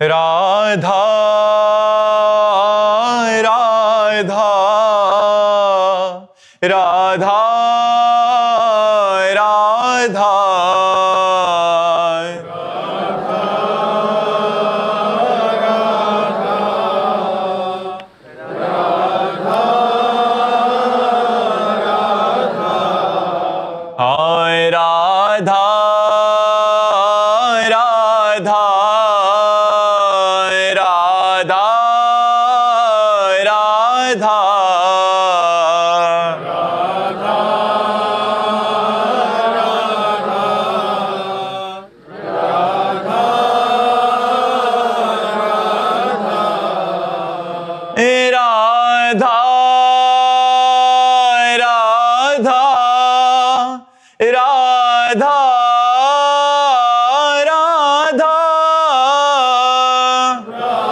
राधा राधा राधा राधा हाय राधा राधा राधा राधा राधा राधा राधा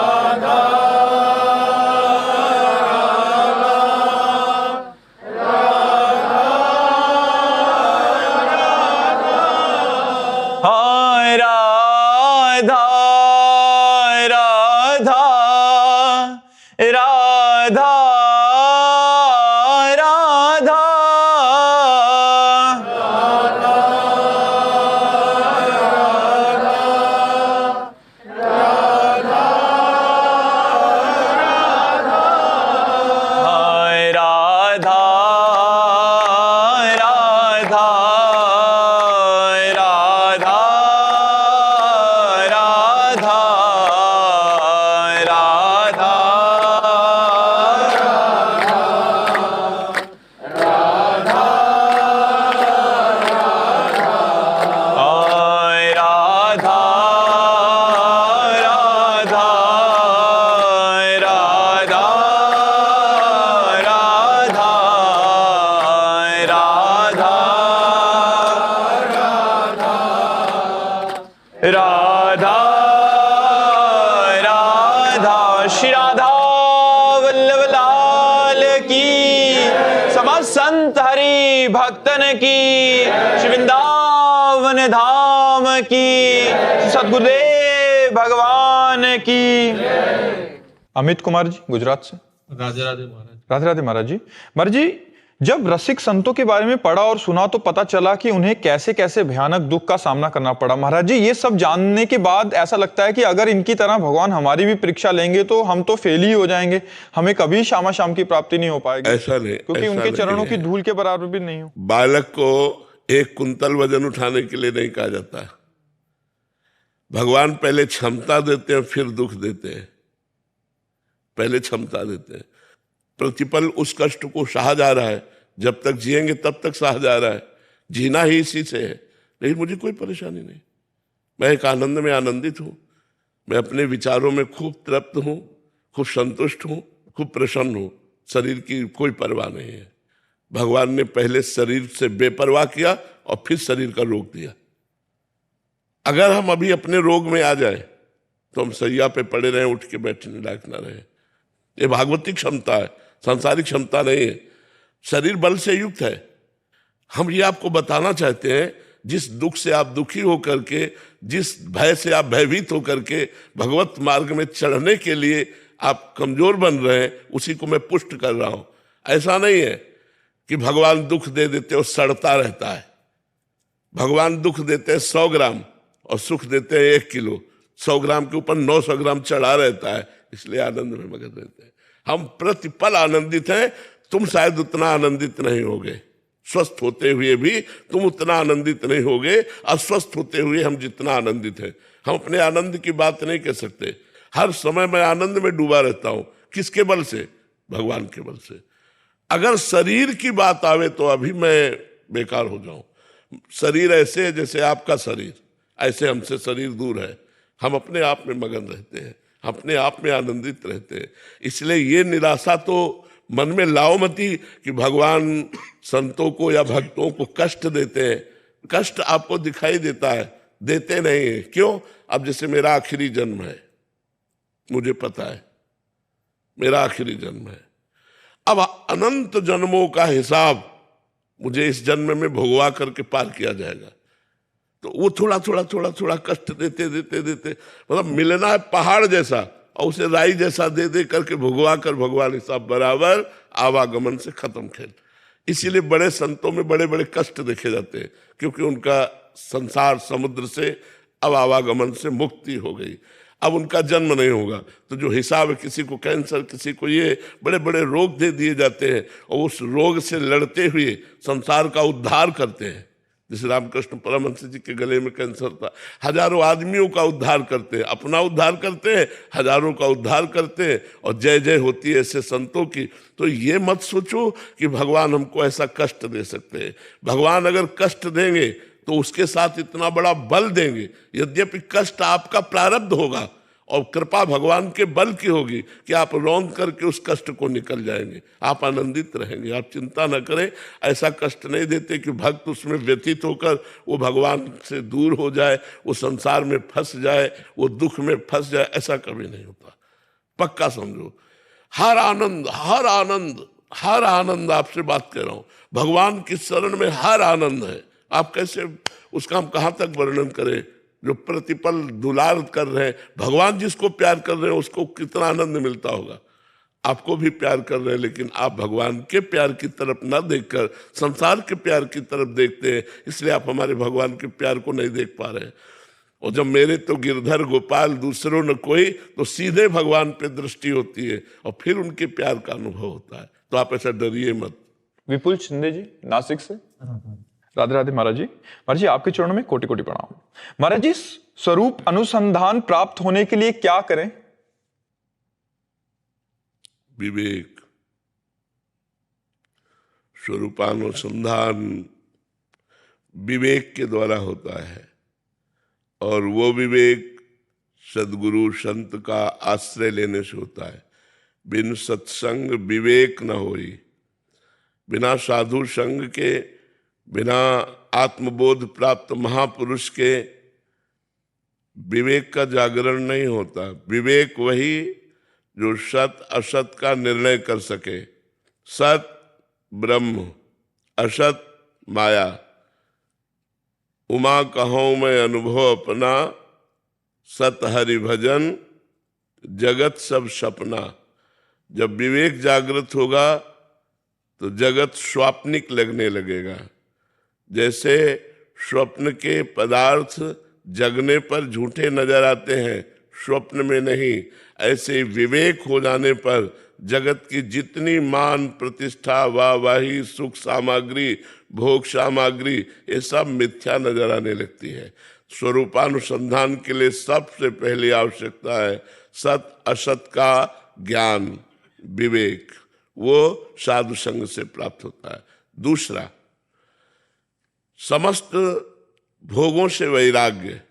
राधा हाय राधा राधा राधा राधा हाय राधा राधा राधा राधा राधा हाय राधा राधा राधा राधा राधा राधा श्री राधा वल्लभ लाल की, समस्त संत हरि भक्तन की, श्री वृंदावन धाम की, सद्गुरुदेव भगवान की। अमित कुमार जी गुजरात से। राधे राधे महाराज। राधे राधे महाराज जी। महाराज जी, जब रसिक संतों के बारे में पढ़ा और सुना तो पता चला कि उन्हें कैसे कैसे भयानक दुख का सामना करना पड़ा। महाराज जी, ये सब जानने के बाद ऐसा लगता है कि अगर इनकी तरह भगवान हमारी भी परीक्षा लेंगे तो हम तो फेल ही हो जाएंगे, हमें कभी श्यामा श्याम की प्राप्ति नहीं हो पाएगी। ऐसा नहीं, क्योंकि ऐसा उनके चरणों नहीं की धूल के बराबर भी नहीं हो। बालक को 1 कुंतल वजन उठाने के लिए नहीं कहा जाता। भगवान पहले क्षमता देते हैं फिर दुख देते हैं। पहले क्षमता देते हैं, प्रतिपल उस कष्ट को सहा जा रहा है, जब तक जिएंगे तब तक सहा जा रहा है, जीना ही इसी से है। लेकिन मुझे कोई परेशानी नहीं, मैं एक आनंद में आनंदित हूं, मैं अपने विचारों में खूब तृप्त हूं, खूब संतुष्ट हूं, खूब प्रसन्न हूं। शरीर की कोई परवाह नहीं है। भगवान ने पहले शरीर से बेपरवाह किया और फिर शरीर का रोग दिया। अगर हम अभी अपने रोग में आ जाए तो हम सैया पे पड़े रहें, उठ के बैठने लायक ना रहे। ये भागवतिक क्षमता है, सांसारिक क्षमता नहीं है। शरीर बल से युक्त है। हम ये आपको बताना चाहते हैं, जिस दुख से आप दुखी होकर के, जिस भय से आप भयभीत होकर के भगवत मार्ग में चढ़ने के लिए आप कमजोर बन रहे हैं, उसी को मैं पुष्ट कर रहा हूं। ऐसा नहीं है कि भगवान दुख दे देते और सड़ता रहता है। भगवान दुख देते हैं 100 ग्राम और सुख देते हैं 1 किलो। 100 ग्राम के ऊपर 900 ग्राम चढ़ा रहता है, इसलिए आनंद में मगन रहते हैं। हम प्रतिपल आनंदित हैं। तुम शायद उतना आनंदित नहीं होगे, स्वस्थ होते हुए भी तुम उतना आनंदित नहीं होगे, अस्वस्थ होते हुए हम जितना आनंदित हैं। हम अपने आनंद की बात नहीं कह सकते। हर समय मैं आनंद में डूबा रहता हूं। किसके बल से? भगवान के बल से। अगर शरीर की बात आवे तो अभी मैं बेकार हो जाऊं। शरीर ऐसे है जैसे आपका शरीर, ऐसे हमसे शरीर दूर है। हम अपने आप में मगन रहते हैं, अपने आप में आनंदित रहते हैं। इसलिए ये निराशा तो मन में लाओ मती कि भगवान संतों को या भक्तों को कष्ट देते हैं। कष्ट आपको दिखाई देता है, देते नहीं है। क्यों? अब जैसे मेरा आखिरी जन्म है, मुझे पता है मेरा आखिरी जन्म है। अब अनंत जन्मों का हिसाब मुझे इस जन्म में भोगवा करके पार किया जाएगा। तो वो थोड़ा थोड़ा थोड़ा थोड़ा कष्ट देते देते देते, मतलब मिलना है पहाड़ जैसा और उसे राई जैसा दे दे करके भुगवा कर भगवान सब बराबर आवागमन से खत्म खेल। इसीलिए बड़े संतों में बड़े बड़े कष्ट देखे जाते हैं, क्योंकि उनका संसार समुद्र से अब आवागमन से मुक्ति हो गई, अब उनका जन्म नहीं होगा। तो जो हिसाब है, किसी को कैंसर, किसी को ये बड़े बड़े रोग दे दिए जाते हैं और उस रोग से लड़ते हुए संसार का उद्धार करते हैं। जैसे रामकृष्ण परमहंस जी के गले में कैंसर था, हजारों आदमियों का उद्धार करते हैं, अपना उद्धार करते हैं, हजारों का उद्धार करते हैं और जय जय होती है ऐसे संतों की। तो ये मत सोचो कि भगवान हमको ऐसा कष्ट दे सकते हैं। भगवान अगर कष्ट देंगे तो उसके साथ इतना बड़ा बल देंगे, यद्यपि कष्ट आपका प्रारब्ध होगा और कृपा भगवान के बल की होगी कि आप रौंद करके उस कष्ट को निकल जाएंगे, आप आनंदित रहेंगे। आप चिंता न करें, ऐसा कष्ट नहीं देते कि भक्त उसमें व्यतीत होकर वो भगवान से दूर हो जाए, वो संसार में फंस जाए, वो दुख में फंस जाए, ऐसा कभी नहीं होता। पक्का समझो, हर आनंद हर आनंद हर आनंद, आपसे बात कर रहा हूं, भगवान की शरण में हर आनंद है। आप कैसे, उसका हम कहां तक वर्णन करें। जो प्रतिपल दुलार कर रहे हैं, भगवान जिसको प्यार कर रहे हैं उसको कितना आनंद मिलता होगा। आपको भी प्यार कर रहे हैं, लेकिन आप भगवान के प्यार की तरफ न देखकर संसार के प्यार की तरफ देखते हैं, इसलिए आप हमारे भगवान के प्यार को नहीं देख पा रहे हैं। और जब मेरे तो गिरधर गोपाल दूसरों न कोई, तो सीधे भगवान पे दृष्टि होती है और फिर उनके प्यार का अनुभव होता है। तो आप ऐसा डरिए मत। विपुल शिंदे जी नासिक से। राधे राधे महाराज जी। महाराज जी, आपके चरणों में कोटि कोटि प्रणाम। महाराज जी, स्वरूप अनुसंधान प्राप्त होने के लिए क्या करें? विवेक। स्वरूपानुसंधान विवेक के द्वारा होता है, और वो विवेक सदगुरु संत का आश्रय लेने से होता है। बिन सत्संग विवेक न होई, बिना साधु संग के, बिना आत्मबोध प्राप्त महापुरुष के विवेक का जागरण नहीं होता। विवेक वही जो सत असत का निर्णय कर सके। सत ब्रह्म, असत माया। उमा कहूं मैं अनुभव अपना, सत हरि भजन जगत सब सपना। जब विवेक जागृत होगा तो जगत स्वाप्निक लगने लगेगा। जैसे स्वप्न के पदार्थ जगने पर झूठे नजर आते हैं, स्वप्न में नहीं, ऐसे विवेक हो जाने पर जगत की जितनी मान प्रतिष्ठा वाहवाही सुख सामग्री भोग सामग्री ये सब मिथ्या नजर आने लगती है। स्वरूपानुसंधान के लिए सबसे पहली आवश्यकता है सत असत का ज्ञान, विवेक। वो साधु संग से प्राप्त होता है। दूसरा, समस्त भोगों से वैराग्य,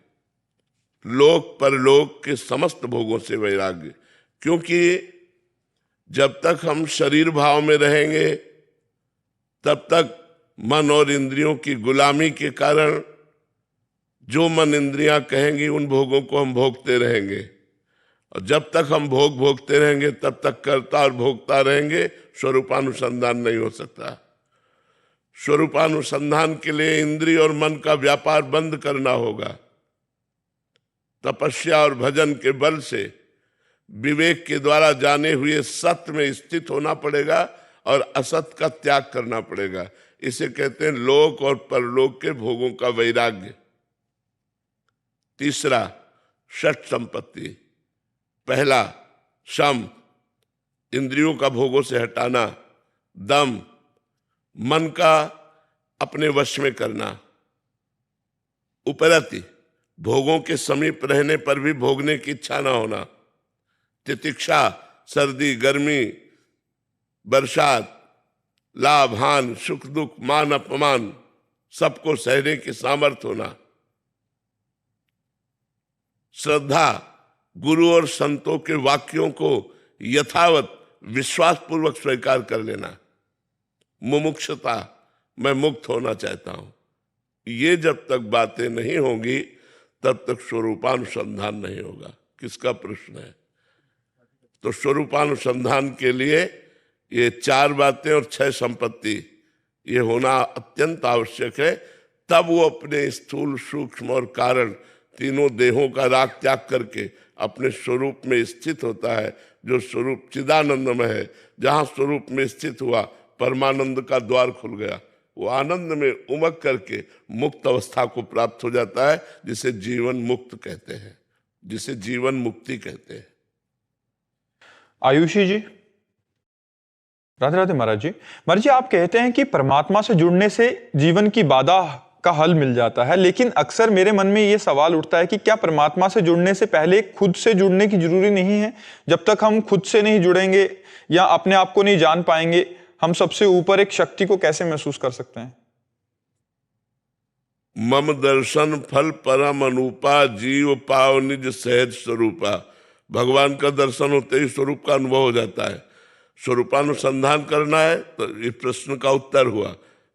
लोक परलोक के समस्त भोगों से वैराग्य। क्योंकि जब तक हम शरीर भाव में रहेंगे तब तक मन और इंद्रियों की गुलामी के कारण जो मन इंद्रियां कहेंगी उन भोगों को हम भोगते रहेंगे, और जब तक हम भोग भोगते रहेंगे तब तक कर्ता और भोगता रहेंगे। स्वरूपानुसंधान नहीं हो सकता। स्वरूपानुसंधान के लिए इंद्रिय और मन का व्यापार बंद करना होगा। तपस्या और भजन के बल से विवेक के द्वारा जाने हुए सत्य में स्थित होना पड़ेगा और असत का त्याग करना पड़ेगा। इसे कहते हैं लोक और परलोक के भोगों का वैराग्य। तीसरा, षट संपत्ति। पहला, शम, इंद्रियों का भोगों से हटाना। दम, मन का अपने वश में करना। उपरति, भोगों के समीप रहने पर भी भोगने की इच्छा ना होना। तितिक्षा, सर्दी गर्मी बरसात लाभ हान सुख दुख मान अपमान सबको सहने की सामर्थ्य होना। श्रद्धा, गुरु और संतों के वाक्यों को यथावत विश्वास पूर्वक स्वीकार कर लेना। मुमुक्षुता, मैं मुक्त होना चाहता हूं। ये जब तक बातें नहीं होंगी तब तक स्वरूपानुसंधान नहीं होगा। किसका प्रश्न है? तो स्वरूपानुसंधान के लिए ये 4 बातें और 6 संपत्ति ये होना अत्यंत आवश्यक है, तब वो अपने स्थूल, सूक्ष्म और कारण तीनों देहों का राग त्याग करके अपने स्वरूप में स्थित होता है, जो स्वरूप चिदानंदमय है। जहां स्वरूप में स्थित हुआ, परमानंद का द्वार खुल गया, वो आनंद में उमग करके मुक्त अवस्था को प्राप्त हो जाता है, जिसे जीवन मुक्त कहते हैं, जिसे जीवन मुक्ति कहते हैं। आयुषी जी, राधे राधे महाराज जी। महाराज जी, आप कहते हैं कि परमात्मा से जुड़ने से जीवन की बाधा का हल मिल जाता है, लेकिन अक्सर मेरे मन में यह सवाल उठता है कि क्या परमात्मा से जुड़ने से पहले खुद से जुड़ने की जरूरी नहीं है? जब तक हम खुद से नहीं जुड़ेंगे या अपने आप को नहीं जान पाएंगे, हम सबसे ऊपर एक शक्ति को कैसे महसूस कर सकते हैं? मम दर्शन फल परम अनुपा, जीव पाव निज सहज स्वरूपा। भगवान का दर्शन होते ही स्वरूप का अनुभव हो जाता है। स्वरूपानुसंधान करना है तो इस प्रश्न का उत्तर हुआ,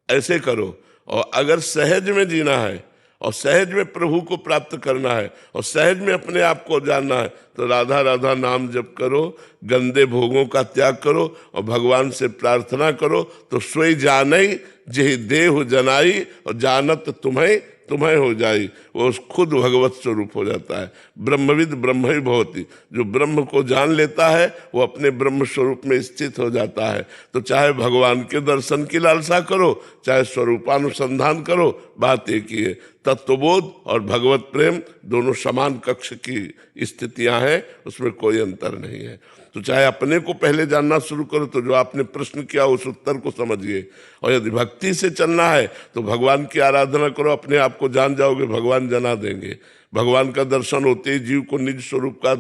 ऐसे करो। और अगर सहज में जीना है और सहज में प्रभु को प्राप्त करना है और सहज में अपने आप को जानना है, तो राधा राधा नाम जप करो, गंदे भोगों का त्याग करो और भगवान से प्रार्थना करो, तो स्वयं जानई जेहि देह जनाई और जानत तुम्हें तुम्हें हो जाई। वो खुद भगवत स्वरूप हो जाता है। ब्रह्मविद ब्रह्म ही भवति, जो ब्रह्म को जान लेता है वो अपने ब्रह्म स्वरूप में स्थित हो जाता है। तो चाहे भगवान के दर्शन की लालसा करो, चाहे स्वरूपानुसंधान करो, बात एक ही है। तत्वबोध और भगवत प्रेम दोनों समान कक्ष की स्थितियां हैं, उसमें कोई अंतर नहीं है। तो चाहे अपने को पहले जानना शुरू करो, तो जो आपने प्रश्न किया उस उत्तर को समझिए। और यदि भक्ति से चलना है तो भगवान की आराधना करो, अपने आप को जान जाओगे, भगवान जना देंगे। भगवान का दर्शन होते ही जीव को निज स्वरूप का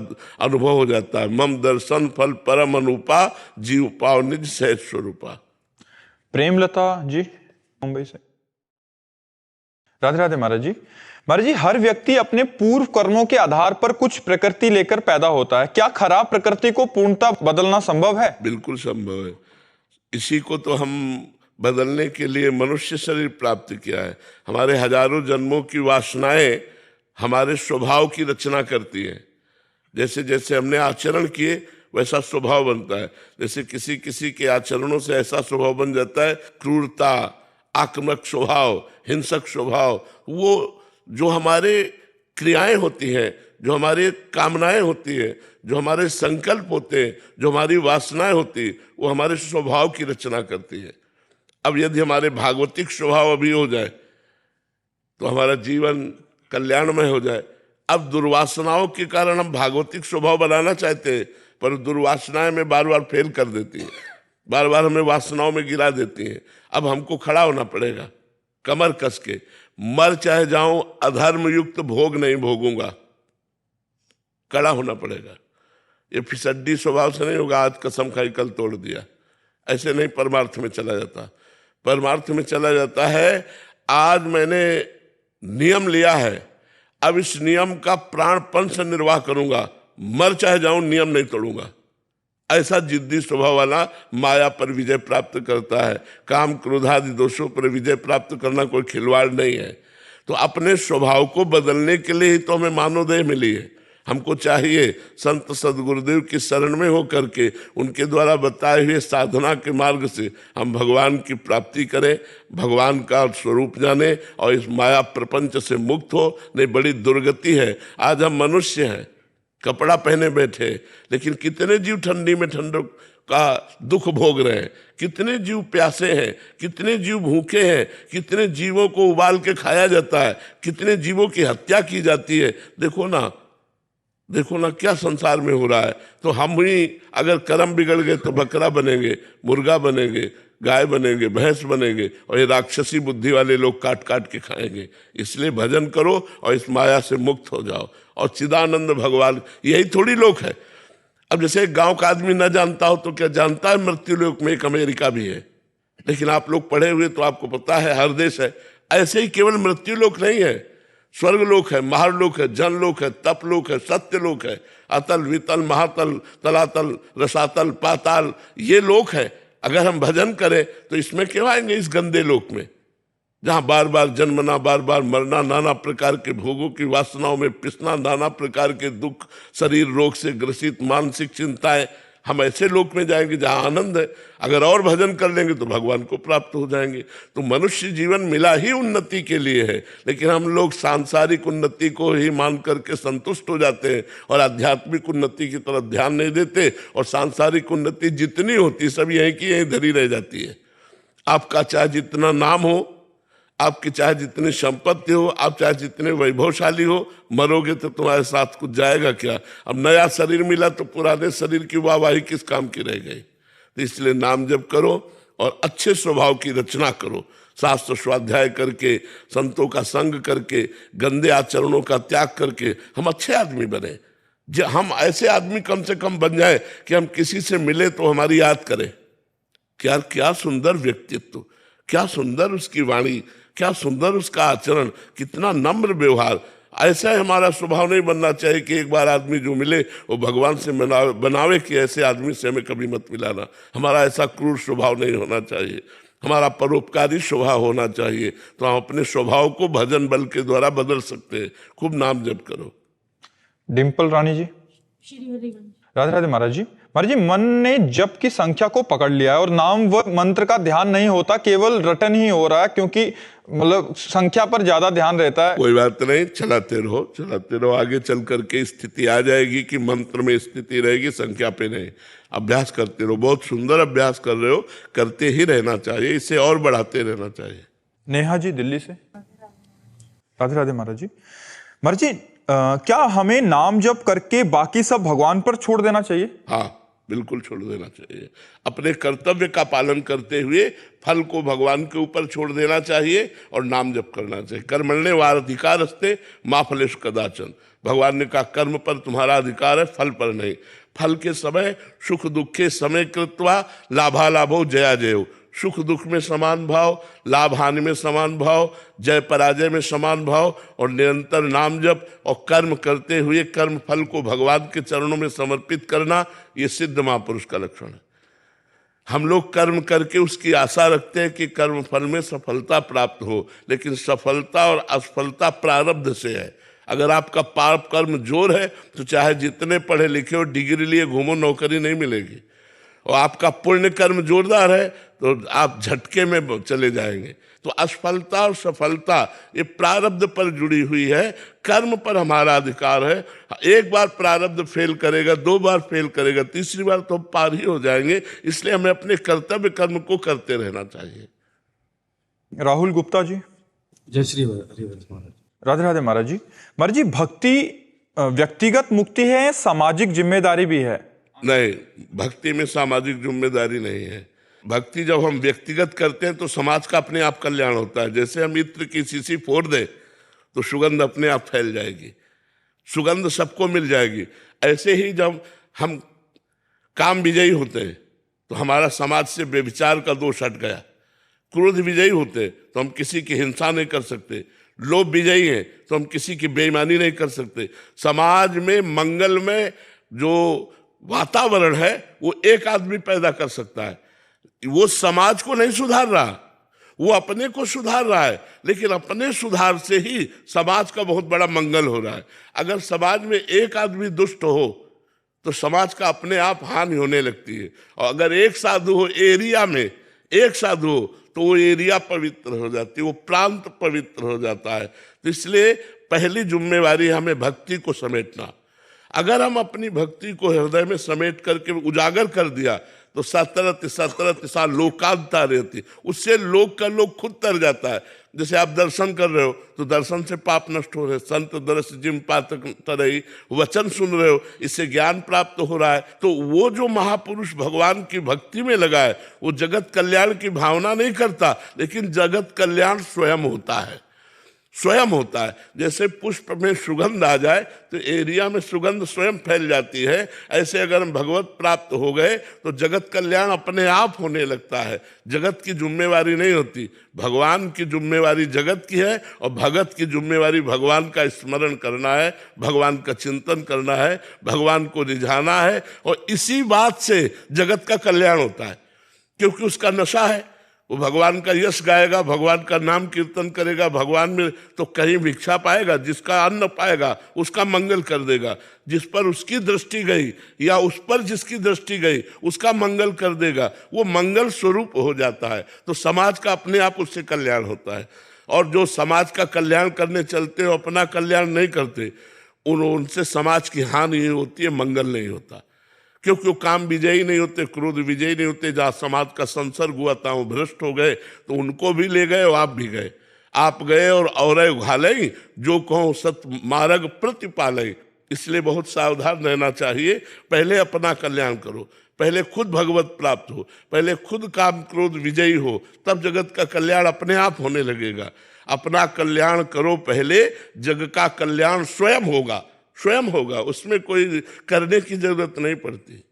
अनुभव हो जाता है। मम दर्शन फल परम अनुपा, जीव पाव निज सहज स्वरूपा। प्रेमलता जी, मुंबई से। राधे राधे महाराज जी। महाराज जी, हर व्यक्ति अपने पूर्व कर्मों के आधार पर कुछ प्रकृति लेकर पैदा होता है। क्या खराब प्रकृति को पूर्णतः बदलना संभव है? बिल्कुल संभव है। इसी को तो हम बदलने के लिए मनुष्य शरीर प्राप्त किया है। हमारे हजारों जन्मों की वासनाएं हमारे स्वभाव की रचना करती हैं। जैसे जैसे हमने आचरण किए वैसा स्वभाव बनता है। जैसे किसी किसी के आचरणों से ऐसा स्वभाव बन जाता है, क्रूरता, आक्रामक स्वभाव, हिंसक स्वभाव। वो जो हमारे क्रियाएं होती हैं, जो हमारी कामनाएं होती हैं, जो हमारे संकल्प होते हैं, जो हमारी वासनाएं होती हैं, वो हमारे स्वभाव की रचना करती है। अब यदि हमारे भागवतिक स्वभाव अभी हो जाए तो हमारा जीवन कल्याणमय हो जाए। अब दुर्वासनाओं के कारण हम भागवतिक स्वभाव बनाना चाहते हैं, पर दुर्वासनाएं में बार बार फेल कर देती है, बार बार हमें वासनाओं में गिरा देती हैं। अब हमको खड़ा होना पड़ेगा कमर कस के, मर चाहे जाऊं अधर्म युक्त भोग नहीं भोगूंगा, खड़ा होना पड़ेगा। ये फिसड्डी स्वभाव से नहीं होगा, आज कसम खाई कल तोड़ दिया, ऐसे नहीं परमार्थ में चला जाता। परमार्थ में चला जाता है, आज मैंने नियम लिया है, अब इस नियम का प्राणपण से निर्वाह करूंगा, मर चाहे जाऊं नियम नहीं तोड़ूंगा। ऐसा जिद्दी स्वभाव वाला माया पर विजय प्राप्त करता है। काम क्रोध आदि दोषों पर विजय प्राप्त करना कोई खिलवाड़ नहीं है। तो अपने स्वभाव को बदलने के लिए ही तो हमें मानवदेह मिली है। हमको चाहिए संत सदगुरुदेव की शरण में हो करके उनके द्वारा बताए हुए साधना के मार्ग से हम भगवान की प्राप्ति करें, भगवान का स्वरूप जाने और इस माया प्रपंच से मुक्त हो। नहीं, बड़ी दुर्गति है। आज हम मनुष्य हैं, कपड़ा पहने बैठे, लेकिन कितने जीव ठंडी में ठंडक का दुख भोग रहे हैं, कितने जीव प्यासे हैं, कितने जीव भूखे हैं, कितने जीवों को उबाल के खाया जाता है, कितने जीवों की हत्या की जाती है। देखो ना क्या संसार में हो रहा है। तो हम ही अगर कर्म बिगड़ गए तो बकरा बनेंगे, मुर्गा बनेंगे, गाय बनेंगे, भैंस बनेंगे, और ये राक्षसी बुद्धि वाले लोग काट काट के खाएंगे। इसलिए भजन करो और इस माया से मुक्त हो जाओ। और चिदानंद भगवान यही थोड़ी लोग है। अब जैसे एक गांव का आदमी न जानता हो तो क्या जानता है मृत्यु लोक में एक अमेरिका भी है। लेकिन आप लोग पढ़े हुए तो आपको पता है हर देश है। ऐसे ही केवल मृत्यु लोक नहीं है, स्वर्ग लोक है, महारलोक है, जनलोक है, तप लोक है, सत्य लोक है, अतल वितल महातल तलातल रसातल पाताल, ये लोक है। अगर हम भजन करें तो इसमें क्यों आएंगे, इस गंदे लोक में, जहां बार बार जन्मना, बार बार मरना, नाना प्रकार के भोगों की वासनाओं में पिसना, नाना प्रकार के दुख, शरीर रोग से ग्रसित, मानसिक चिंताएं, हम ऐसे लोक में जाएंगे जहां आनंद है। अगर और भजन कर लेंगे तो भगवान को प्राप्त हो जाएंगे। तो मनुष्य जीवन मिला ही उन्नति के लिए है, लेकिन हम लोग सांसारिक उन्नति को ही मान करके संतुष्ट हो जाते हैं और आध्यात्मिक उन्नति की तरफ ध्यान नहीं देते, और सांसारिक उन्नति जितनी होती सब यहीं की यहीं धरी रह जाती है। आपका चाहे जितना नाम हो, आपकी चाहे जितनी संपत्ति हो, आप चाहे जितने वैभवशाली हो, मरोगे तो तुम्हारे साथ कुछ जाएगा क्या? अब नया शरीर मिला तो पुराने शरीर की वाहवाही किस काम की रह गई? तो इसलिए नाम जप करो और अच्छे स्वभाव की रचना करो, शास्त्र स्वाध्याय करके, संतों का संग करके, गंदे आचरणों का त्याग करके हम अच्छे आदमी बने। हम ऐसे आदमी कम से कम बन जाए कि हम किसी से मिले तो हमारी याद करें, क्या क्या सुंदर व्यक्तित्व, क्या सुंदर उसकी वाणी, क्या सुंदर उसका आचरण, कितना नम्र व्यवहार। ऐसा हमारा स्वभाव नहीं बनना चाहिए कि एक बार आदमी जो मिले वो भगवान से बनावे कि ऐसे आदमी से हमें कभी मत मिलाना। हमारा ऐसा क्रूर स्वभाव नहीं होना चाहिए, हमारा परोपकारी स्वभाव होना चाहिए। तो हम अपने स्वभाव को भजन बल के द्वारा बदल सकते हैं। खूब नाम जप करो। डिम्पल रानी जी। राधे राधे महाराज जी। महाराज जी, मन ने जप की संख्या को पकड़ लिया है और नाम व मंत्र का ध्यान नहीं होता, केवल रटन ही हो रहा है, क्योंकि मतलब संख्या पर ज्यादा ध्यान रहता है। कोई बात नहीं, चलाते रहो। आगे चल करके स्थिति आ जाएगी कि मंत्र में स्थिति रहेगी, संख्या पे नहीं। अभ्यास करते रहो, बहुत सुंदर अभ्यास कर रहे हो, करते ही रहना चाहिए, इसे और बढ़ाते रहना चाहिए। नेहा जी दिल्ली से। राधे राधे महाराज जी। महाराज जी, क्या हमें नाम जप करके बाकी सब भगवान पर छोड़ देना चाहिए? हाँ, बिल्कुल छोड़ देना चाहिए। अपने कर्तव्य का पालन करते हुए फल को भगवान के ऊपर छोड़ देना चाहिए और नाम जप करना चाहिए। कर्मण्येवाधिकारस्ते अधिकारस्ते मा फलेषु कदाचन। भगवान ने कहा कर्म पर तुम्हारा अधिकार है, फल पर नहीं। फल के समय सुख दुखे समय कृत्वा लाभालाभो जया जयो। सुख दुख में समान भाव, लाभ हानि में समान भाव, जय पराजय में समान भाव, और निरंतर नाम जप और कर्म करते हुए कर्म फल को भगवान के चरणों में समर्पित करना, ये सिद्ध महापुरुष का लक्षण है। हम लोग कर्म करके उसकी आशा रखते हैं कि कर्म फल में सफलता प्राप्त हो, लेकिन सफलता और असफलता प्रारब्ध से है। अगर आपका पाप कर्म जोर है तो चाहे जितने पढ़े लिखे हो, डिग्री लिए घूमो, नौकरी नहीं मिलेगी। और आपका पुण्य कर्म जोरदार है तो आप झटके में चले जाएंगे। तो असफलता और सफलता ये प्रारब्ध पर जुड़ी हुई है, कर्म पर हमारा अधिकार है। एक बार प्रारब्ध फेल करेगा, 2 बार फेल करेगा, तीसरी बार तो पार ही हो जाएंगे। इसलिए हमें अपने कर्तव्य कर्म को करते रहना चाहिए। राहुल गुप्ता जी। जय श्री हरिवंश महाराज। राधे राधे महाराज जी। महाराज जी, भक्ति व्यक्तिगत मुक्ति है, सामाजिक जिम्मेदारी भी है? नहीं, भक्ति में सामाजिक जिम्मेदारी नहीं है। भक्ति जब हम व्यक्तिगत करते हैं तो समाज का अपने आप कल्याण होता है। जैसे हम इत्र की शीशी फोड़ दें तो सुगंध अपने आप फैल जाएगी, सुगंध सबको मिल जाएगी। ऐसे ही जब हम काम विजयी होते हैं तो हमारा समाज से व्यभिचार का दोष हट गया। क्रोध विजयी होते तो हम किसी की हिंसा नहीं कर सकते। लोभ विजयी है तो हम किसी की बेईमानी नहीं कर सकते। समाज में मंगल में जो वातावरण है वो एक आदमी पैदा कर सकता है। वो समाज को नहीं सुधार रहा, वो अपने को सुधार रहा है, लेकिन अपने सुधार से ही समाज का बहुत बड़ा मंगल हो रहा है। अगर समाज में एक आदमी दुष्ट हो तो समाज का अपने आप हानि होने लगती है। और अगर एक साधु हो, एरिया में एक साधु हो, तो वो एरिया पवित्र हो जाती है, वो प्रांत पवित्र हो जाता है। तो इसलिए पहली जिम्मेवारी हमें भक्ति को समेटना। अगर हम अपनी भक्ति को हृदय में समेट करके उजागर कर दिया तो सतरत लोकांता रहती, उससे लोक का लोक खुद तर जाता है। जैसे आप दर्शन कर रहे हो तो दर्शन से पाप नष्ट हो रहे, संत दर्श जिम पातक तरई, वचन सुन रहे हो, इससे ज्ञान प्राप्त हो रहा है। तो वो जो महापुरुष भगवान की भक्ति में लगा है वो जगत कल्याण की भावना नहीं करता, लेकिन जगत कल्याण स्वयं होता है, स्वयं होता है। जैसे पुष्प में सुगंध आ जाए तो एरिया में सुगंध स्वयं फैल जाती है, ऐसे अगर हम भगवत प्राप्त हो गए तो जगत कल्याण अपने आप होने लगता है। जगत की जिम्मेवारी नहीं होती, भगवान की जिम्मेवारी जगत की है और भगत की जिम्मेवारी भगवान का स्मरण करना है, भगवान का चिंतन करना है, भगवान को रिझाना है। और इसी बात से जगत का कल्याण होता है, क्योंकि उसका नशा है, वो भगवान का यश गाएगा, भगवान का नाम कीर्तन करेगा, भगवान में तो कहीं भिक्षा पाएगा, जिसका अन्न पाएगा उसका मंगल कर देगा, जिस पर उसकी दृष्टि गई या उस पर जिसकी दृष्टि गई उसका मंगल कर देगा, वो मंगल स्वरूप हो जाता है। तो समाज का अपने आप उससे कल्याण होता है। और जो समाज का कल्याण करने चलते हो अपना कल्याण नहीं करते, उनसे समाज की हानि नहीं होती है, मंगल नहीं होता। क्योंकि वो काम विजयी नहीं होते, क्रोध विजयी नहीं होते। जहाँ समाज का संसर्ग हुआ था वो भ्रष्ट हो गए तो उनको भी ले गए और आप भी गए। आप गए और घालई जो कहो सत मार्ग प्रतिपालई। इसलिए बहुत सावधान रहना चाहिए। पहले अपना कल्याण करो, पहले खुद भगवत प्राप्त हो, पहले खुद काम क्रोध विजयी हो, तब जगत का कल्याण अपने आप होने लगेगा। अपना कल्याण करो पहले, जग का कल्याण स्वयं होगा, स्वयं होगा, उसमें कोई करने की जरूरत नहीं पड़ती।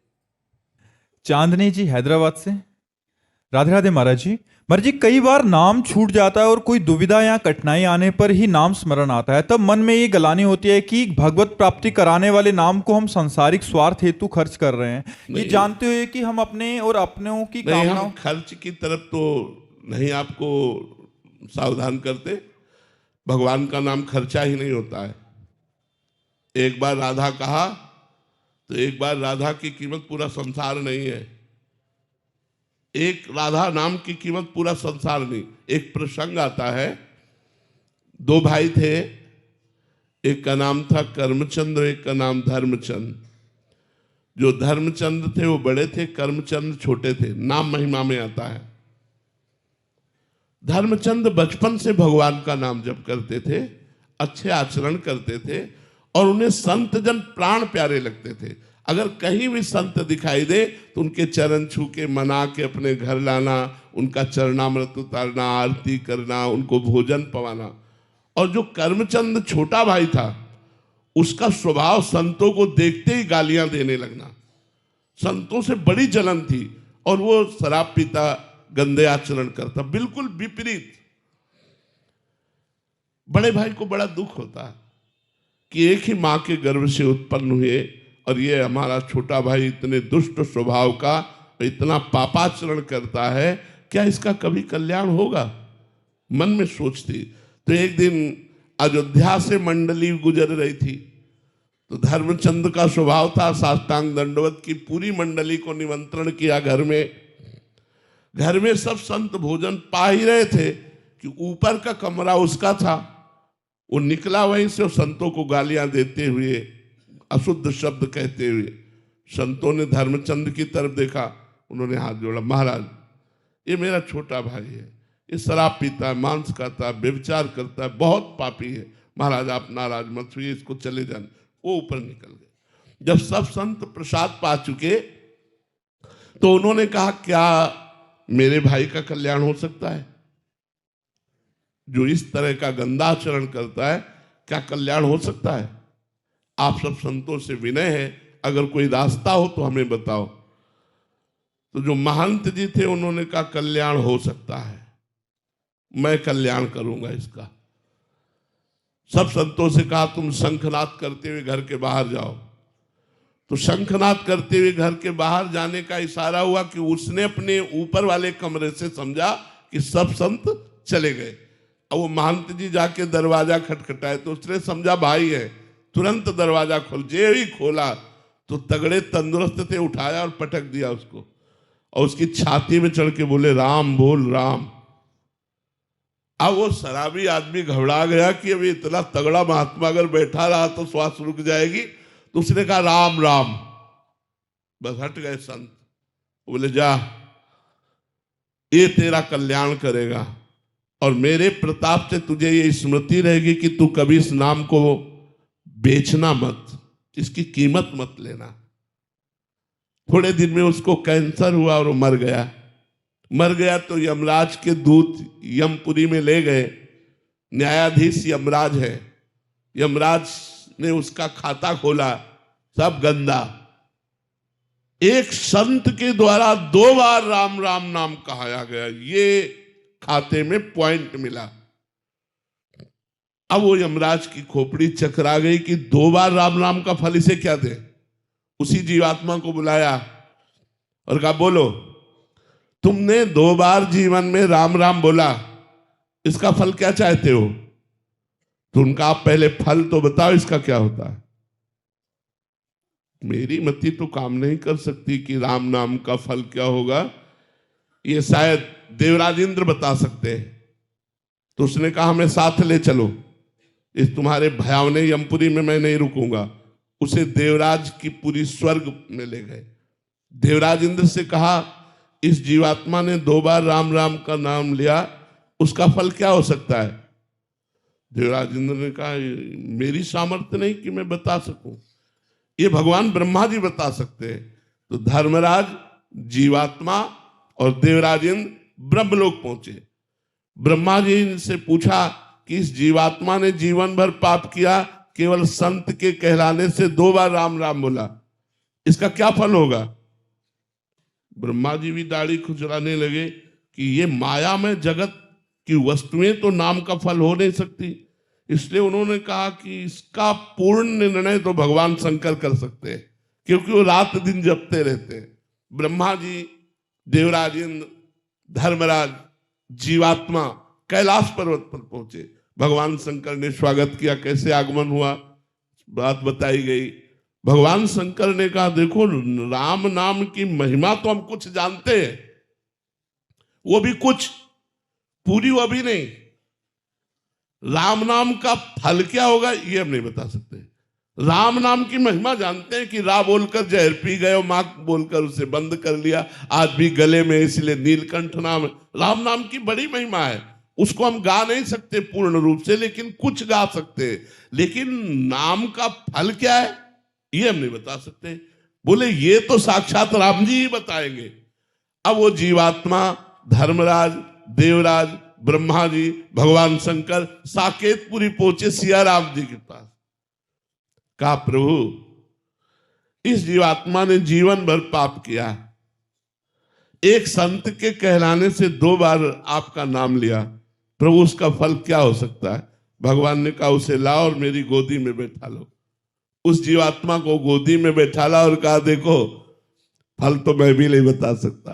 चांदनी जी हैदराबाद से। राधे राधे महाराज जी। महाराज जी, कई बार नाम छूट जाता है और कोई दुविधा या कठिनाई आने पर ही नाम स्मरण आता है, तब मन में ये गलानी होती है कि भगवत प्राप्ति कराने वाले नाम को हम सांसारिक स्वार्थ हेतु खर्च कर रहे हैं, ये जानते हुए कि हम अपने और अपनों की कामनाओं। खर्च की तरफ तो नहीं आपको सावधान करते। भगवान का नाम खर्चा ही नहीं होता है। एक बार राधा कहा तो एक बार राधा की कीमत पूरा संसार नहीं है। एक राधा नाम की कीमत पूरा संसार नहीं। एक प्रसंग आता है, दो भाई थे, एक का नाम था कर्मचंद्र, एक का नाम धर्मचंद। जो धर्मचंद थे वो बड़े थे, कर्मचंद छोटे थे। नाम महिमा में आता है। धर्मचंद बचपन से भगवान का नाम जप करते थे, अच्छे आचरण करते थे और उन्हें संत जन प्राण प्यारे लगते थे। अगर कहीं भी संत दिखाई दे तो उनके चरण छू के मना के अपने घर लाना, उनका चरणामृत उतारना, आरती करना, उनको भोजन पवाना। और जो कर्मचंद छोटा भाई था, उसका स्वभाव संतों को देखते ही गालियां देने लगना। संतों से बड़ी जलन थी और वो शराब पीता, गंदे आचरण करता, बिल्कुल विपरीत। बड़े भाई को बड़ा दुख होता कि एक ही मां के गर्भ से उत्पन्न हुए और ये हमारा छोटा भाई इतने दुष्ट स्वभाव का, इतना पापाचरण करता है, क्या इसका कभी कल्याण होगा? मन में सोचती। तो एक दिन अयोध्या से मंडली गुजर रही थी, तो धर्मचंद का स्वभाव था साष्टांग दंडवत की। पूरी मंडली को निमंत्रण किया घर में। घर में सब संत भोजन पा ही रहे थे कि ऊपर का कमरा उसका था। वो निकला वहीं से और संतों को गालियां देते हुए, अशुद्ध शब्द कहते हुए। संतों ने धर्मचंद की तरफ देखा, उन्होंने हाथ जोड़ा, महाराज ये मेरा छोटा भाई है, ये शराब पीता है, मांस खाता है, व्यभिचार करता है, बहुत पापी है, महाराज आप नाराज मत हुई, इसको चले जाने। वो ऊपर निकल गए। जब सब संत प्रसाद पा चुके तो उन्होंने कहा, क्या मेरे भाई का कल्याण हो सकता है? जो इस तरह का गंदा आचरण करता है, क्या कल्याण हो सकता है? आप सब संतों से विनय है, अगर कोई रास्ता हो तो हमें बताओ। तो जो महंत जी थे उन्होंने कहा, कल्याण हो सकता है, मैं कल्याण करूंगा इसका। सब संतों से कहा, तुम शंखनाद करते हुए घर के बाहर जाओ। तो शंखनाद करते हुए घर के बाहर जाने का इशारा हुआ कि उसने अपने ऊपर वाले कमरे से समझा कि सब संत चले गए। अब वो महंत जी जाके दरवाजा खटखटाए तो उसने समझा भाई है, तुरंत दरवाजा खोल। जे ही खोला तो तगड़े तंदुरुस्त थे, उठाया और पटक दिया उसको और उसकी छाती में चढ़ के बोले, राम बोल राम। अब वो शराबी आदमी घबरा गया कि अभी इतना तगड़ा महात्मा अगर बैठा रहा तो श्वास रुक जाएगी। तो उसने कहा, राम राम। बस हट गए संत। बोले, जा, ये तेरा कल्याण करेगा और मेरे प्रताप से तुझे ये स्मृति रहेगी कि तू कभी इस नाम को बेचना मत, इसकी कीमत मत लेना। थोड़े दिन में उसको कैंसर हुआ और वो मर गया। मर गया तो यमराज के दूत यमपुरी में ले गए। न्यायाधीश यमराज है। यमराज ने उसका खाता खोला, सब गंदा। एक संत के द्वारा 2 बार राम राम नाम कहाया गया, ये खाते में पॉइंट मिला। अब वो यमराज की खोपड़ी चकरा गई कि 2 बार राम राम का फल इसे क्या दे। उसी जीवात्मा को बुलाया और कहा, बोलो। तुमने 2 बार जीवन में राम राम बोला, इसका फल क्या चाहते हो? तो उनका आप पहले फल तो बताओ, इसका क्या होता है? मेरी मति तो काम नहीं कर सकती कि राम नाम का फल क्या होगा। ये शायद देवराज इंद्र बता सकते हैं। तो उसने कहा हमें साथ ले चलो, इस तुम्हारे भयावने यमपुरी में मैं नहीं रुकूंगा। उसे देवराज की पूरी स्वर्ग में ले गए। देवराज इंद्र से कहा इस जीवात्मा ने 2 बार राम राम का नाम लिया, उसका फल क्या हो सकता है? देवराज इंद्र ने कहा मेरी सामर्थ्य नहीं कि मैं बता सकूं, ये भगवान ब्रह्मा जी बता सकते हैं। तो धर्मराज, जीवात्मा और देवराज इंद्र ब्रह्मलोक पहुंचे। ब्रह्मा जी से पूछा कि इस जीवात्मा ने जीवन भर पाप किया, केवल संत के कहलाने से 2 बार राम राम बोला, इसका क्या फल होगा? ब्रह्मा जी भी दाढ़ी खुजलाने लगे कि ये मायामय जगत की वस्तुएं तो नाम का फल हो नहीं सकती। इसलिए उन्होंने कहा कि इसका पूर्ण निर्णय तो भगवान शंकर कर सकते हैं, क्योंकि वो रात दिन जपते रहते हैं। ब्रह्मा जी, देवराज इंद्र, धर्मराज, जीवात्मा कैलाश पर्वत पर पहुंचे। भगवान शंकर ने स्वागत किया। कैसे आगमन हुआ बात बताई गई। भगवान शंकर ने कहा देखो, राम नाम की महिमा तो हम कुछ जानते हैं, वो भी कुछ, पूरी वो भी नहीं। राम नाम का फल क्या होगा ये हम नहीं बता सकते। राम नाम की महिमा जानते हैं कि रा बोलकर जहर पी गए, मां बोलकर उसे बंद कर लिया, आज भी गले में, इसलिए नीलकंठ नाम। राम नाम की बड़ी महिमा है, उसको हम गा नहीं सकते पूर्ण रूप से, लेकिन कुछ गा सकते हैं। लेकिन नाम का फल क्या है ये हम नहीं बता सकते। बोले ये तो साक्षात राम जी ही बताएंगे। अब वो जीवात्मा, धर्मराज, देवराज, ब्रह्मा जी, भगवान शंकर साकेतपुरी पहुंचे सिया राम जी के पास। कहा प्रभु, इस जीवात्मा ने जीवन भर पाप किया, एक संत के कहलाने से 2 बार आपका नाम लिया, प्रभु उसका फल क्या हो सकता है? भगवान ने कहा उसे लाओ और मेरी गोदी में बैठा लो। उस जीवात्मा को गोदी में बैठा ला और कहा देखो, फल तो मैं भी नहीं बता सकता।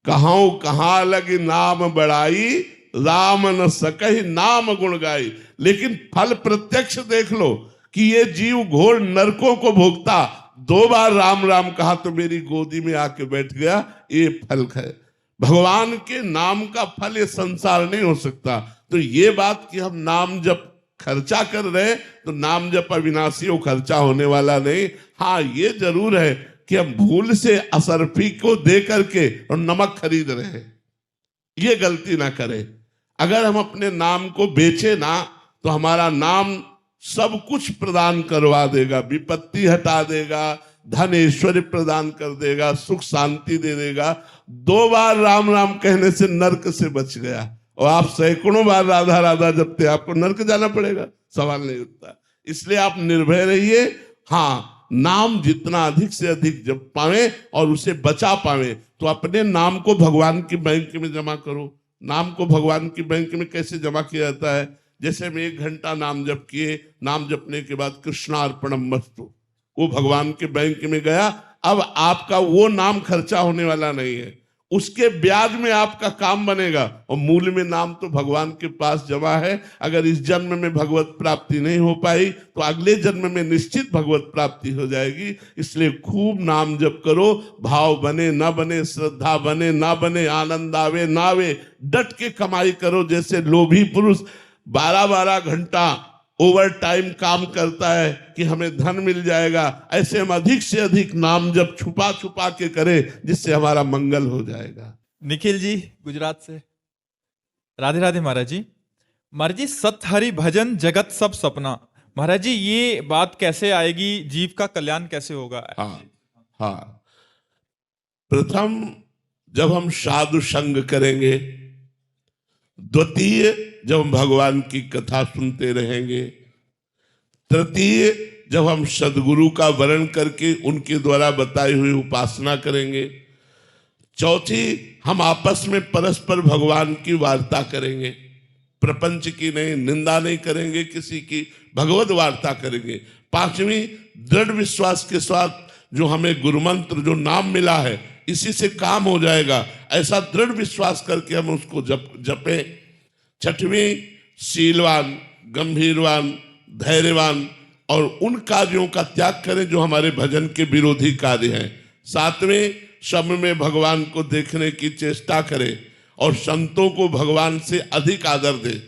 कहाँ लगी नाम बढ़ाई, राम न सकहि नाम गुण गाई। लेकिन फल प्रत्यक्ष देख लो कि ये जीव घोर नरकों को भोगता, 2 बार राम राम कहा तो मेरी गोदी में आके बैठ गया, ये फल है। भगवान के नाम का फल ये संसार नहीं हो सकता। तो ये बात कि हम नाम जब खर्चा कर रहे तो नाम जब अविनाशी हो, खर्चा होने वाला नहीं। हाँ ये जरूर है कि हम भूल से असरफी को दे करके और नमक खरीद रहे हैं, ये गलती ना करें। अगर हम अपने नाम को बेचे ना तो हमारा नाम सब कुछ प्रदान करवा देगा, विपत्ति हटा देगा, धन ऐश्वर्य प्रदान कर देगा, सुख शांति दे देगा। 2 बार राम राम कहने से नरक से बच गया, और आप सैकड़ों बार राधा राधा जपते, आपको नरक जाना पड़ेगा, सवाल नहीं उठता। इसलिए आप निर्भय रहिए। हाँ, नाम जितना अधिक से अधिक जप पावे और उसे बचा पावे, तो अपने नाम को भगवान की बैंक में जमा करो। नाम को भगवान की बैंक में कैसे जमा किया जाता है? जैसे हम 1 घंटा नाम जप किए, नाम जपने के बाद कृष्णार्पणम मस्तु, वो भगवान के बैंक में गया। अब आपका वो नाम खर्चा होने वाला नहीं है, उसके ब्याज में आपका काम बनेगा, और मूल में नाम तो भगवान के पास जमा है। अगर इस जन्म में भगवत प्राप्ति नहीं हो पाई तो अगले जन्म में निश्चित भगवत प्राप्ति हो जाएगी। इसलिए खूब नाम जप करो, भाव बने ना बने, श्रद्धा बने ना बने, आनंद आवे ना आवे, डट के कमाई करो। जैसे लोभी पुरुष 12-12 घंटा ओवर टाइम काम करता है कि हमें धन मिल जाएगा, ऐसे हम अधिक से अधिक नाम जब छुपा छुपा के करें, जिससे हमारा मंगल हो जाएगा। निखिल जी गुजरात से, राधे राधे महाराज जी। महाराज जी, सत हरि भजन जगत सब सपना, महाराज जी ये बात कैसे आएगी? जीव का कल्याण कैसे होगा? हाँ, प्रथम जब हम साधु संग करेंगे, द्वितीय जब हम भगवान की कथा सुनते रहेंगे, तृतीय जब हम सदगुरु का वर्ण करके उनके द्वारा बताई हुई उपासना करेंगे, चौथी हम आपस में परस्पर भगवान की वार्ता करेंगे, प्रपंच की नहीं, निंदा नहीं करेंगे किसी की, भगवत वार्ता करेंगे। पांचवी, दृढ़ विश्वास के साथ जो हमें गुरुमंत्र जो नाम मिला है इसी से काम हो जाएगा, ऐसा दृढ़ विश्वास करके हम उसको जपे। छठवीं, शीलवान, गंभीरवान, धैर्यवान और उन कार्यों का त्याग करें जो हमारे भजन के विरोधी कार्य हैं। सातवें, सब में भगवान को देखने की चेष्टा करें और संतों को भगवान से अधिक आदर दें।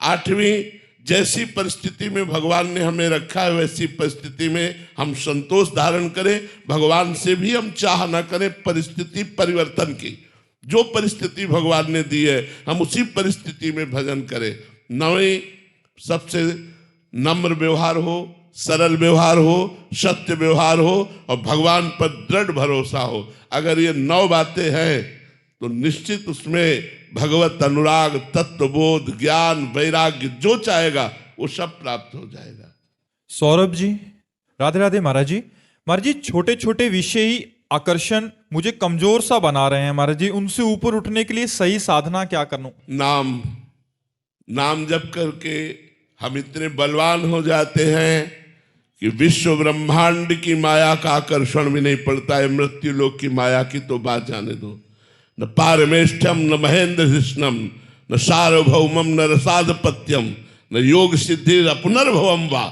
आठवीं, जैसी परिस्थिति में भगवान ने हमें रखा है वैसी परिस्थिति में हम संतोष धारण करें, भगवान से भी हम चाह ना करें परिस्थिति परिवर्तन की। जो परिस्थिति भगवान ने दी है हम उसी परिस्थिति में भजन करें। नवीं, सबसे नम्र व्यवहार हो, सरल व्यवहार हो, सत्य व्यवहार हो और भगवान पर दृढ़ भरोसा हो। अगर ये 9 बातें हैं तो निश्चित उसमें भगवत अनुराग, तत्वबोध, ज्ञान, वैराग्य जो चाहेगा वो सब प्राप्त हो जाएगा। सौरभ जी, राधे राधे महाराज जी। महाराज जी, छोटे छोटे विषय ही आकर्षण मुझे कमजोर सा बना रहे हैं महाराज जी, उनसे ऊपर उठने के लिए सही साधना क्या करूं? नाम जप करके हम इतने बलवान हो जाते हैं कि विश्व ब्रह्मांड की माया का आकर्षण भी नहीं पड़ता है। मृत्यु लोक की माया की तो बात जाने दो। न पारमेष्ठ्यम न महेंद्र कृष्णम न सार्वभौमम न रसाधिपत्यम न योग सिद्धि पुनर्भवम वा।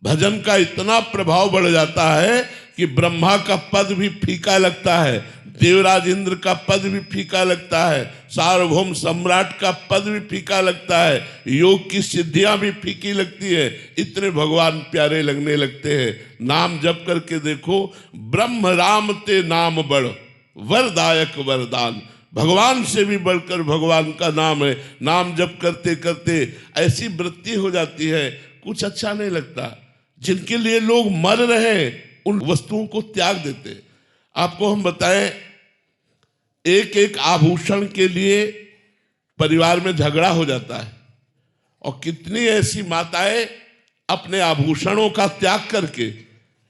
भजन का इतना प्रभाव बढ़ जाता है कि ब्रह्मा का पद भी फीका लगता है, देवराज इंद्र का पद भी फीका लगता है, सार्वभौम सम्राट का पद भी फीका लगता है, योग की सिद्धियां भी फीकी लगती है। इतने भगवान प्यारे लगने लगते हैं। नाम जप करके देखो, ब्रह्म राम ते नाम बड़ वरदायक वरदान। भगवान से भी बढ़कर भगवान का नाम है। नाम जप करते करते ऐसी वृत्ति हो जाती है, कुछ अच्छा नहीं लगता। जिनके लिए लोग मर रहे हैं उन वस्तुओं को त्याग देते। आपको हम बताएं, एक एक आभूषण के लिए परिवार में झगड़ा हो जाता है और कितनी ऐसी माताएं अपने आभूषणों का त्याग करके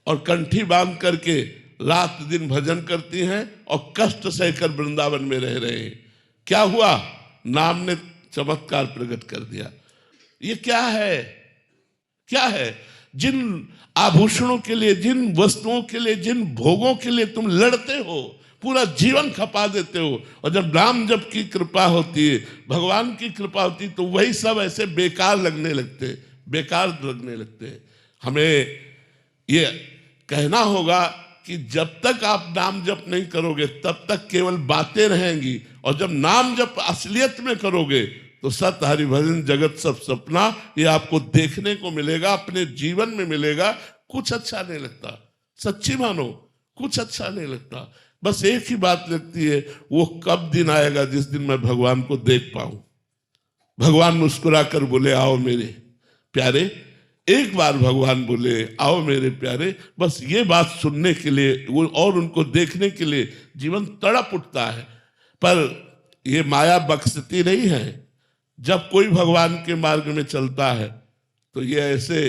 और कंठी बांध करके रात दिन भजन करती हैं और कष्ट सहकर वृंदावन में रह रहे हैं। क्या हुआ? नाम ने चमत्कार प्रकट कर दिया। ये क्या है? क्या है? जिन आभूषणों के लिए, जिन वस्तुओं के लिए, जिन भोगों के लिए तुम लड़ते हो, पूरा जीवन खपा देते हो, और जब नाम जप की कृपा होती है, भगवान की कृपा होती है, तो वही सब ऐसे बेकार लगने लगते, बेकार लगने लगते। हमें ये कहना होगा कि जब तक आप नाम जप नहीं करोगे तब तक केवल बातें रहेंगी, और जब नाम जप असलियत में करोगे तो सत हरि भजन जगत सब सपना ये आपको देखने को मिलेगा, अपने जीवन में मिलेगा। कुछ अच्छा नहीं लगता, सच्ची मानो कुछ अच्छा नहीं लगता। बस एक ही बात लगती है, वो कब दिन आएगा जिस दिन मैं भगवान को देख पाऊं। भगवान मुस्कुरा कर बोले आओ मेरे प्यारे। एक बार भगवान बोले आओ मेरे प्यारे, बस ये बात सुनने के लिए वो और उनको देखने के लिए जीवन तड़प उठता है। पर ये माया बख्शती नहीं है। जब कोई भगवान के मार्ग में चलता है तो ये ऐसे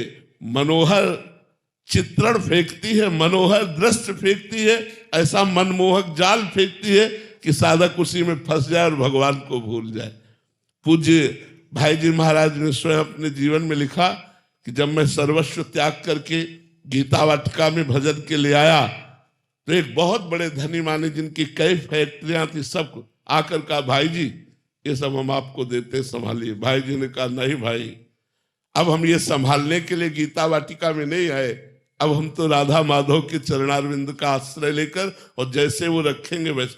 मनोहर चित्रण फेंकती है, मनोहर दृश्य फेंकती है, ऐसा मनमोहक जाल फेंकती है कि साधक उसी में फंस जाए और भगवान को भूल जाए। पूज्य भाई जी महाराज ने स्वयं अपने जीवन में लिखा कि जब मैं सर्वस्व त्याग करके गीता वाटिका में भजन के लिए आया तो एक बहुत बड़े धनी माने जिनकी कई फैक्ट्रियां थी, सब आकर कहा भाई जी ये सब हम आपको देते, संभालिए। भाई जी ने कहा नहीं भाई, अब हम ये संभालने के लिए गीता वाटिका में नहीं आए, अब हम तो राधा माधव के चरणारविंद का आश्रय लेकर और जैसे वो रखेंगे वैसे।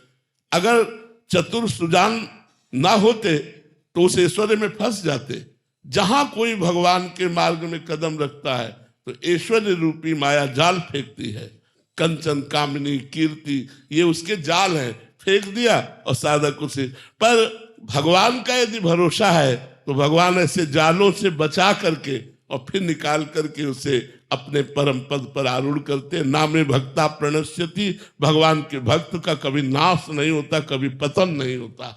अगर चतुर सुजान ना होते तो उस ऐश्वर्य में फंस जाते। जहां कोई भगवान के मार्ग में कदम रखता है तो ऐश्वर्य रूपी माया जाल फेंकती है। कंचन, कामिनी, कीर्ति, ये उसके जाल हैं, फेंक दिया और साधक उसे। पर भगवान का यदि भरोसा है तो भगवान ऐसे जालों से बचा करके और फिर निकाल करके उसे अपने परम पद पर आरूढ़ करते। नामे भक्ता प्रणश्यति, भगवान के भक्त का कभी नाश नहीं होता, कभी पतन नहीं होता।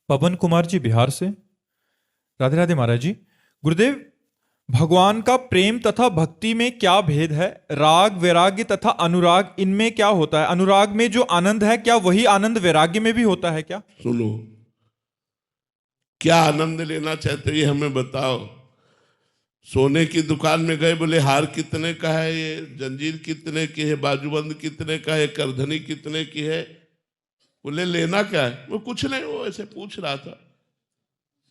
पवन कुमार जी बिहार से। राधे राधे महाराज जी। गुरुदेव, भगवान का प्रेम तथा भक्ति में क्या भेद है? राग, वैराग्य तथा अनुराग, इनमें क्या होता है? अनुराग में जो आनंद है क्या वही आनंद वैराग्य में भी होता है क्या? सुनो, क्या आनंद लेना चाहते हो ये हमें बताओ। सोने की दुकान में गए, बोले हार कितने का है, ये जंजीर कितने की है, बाजूबंद कितने का है, करधनी कितने की है। बोले लेना क्या है? वो कुछ नहीं, वो ऐसे पूछ रहा था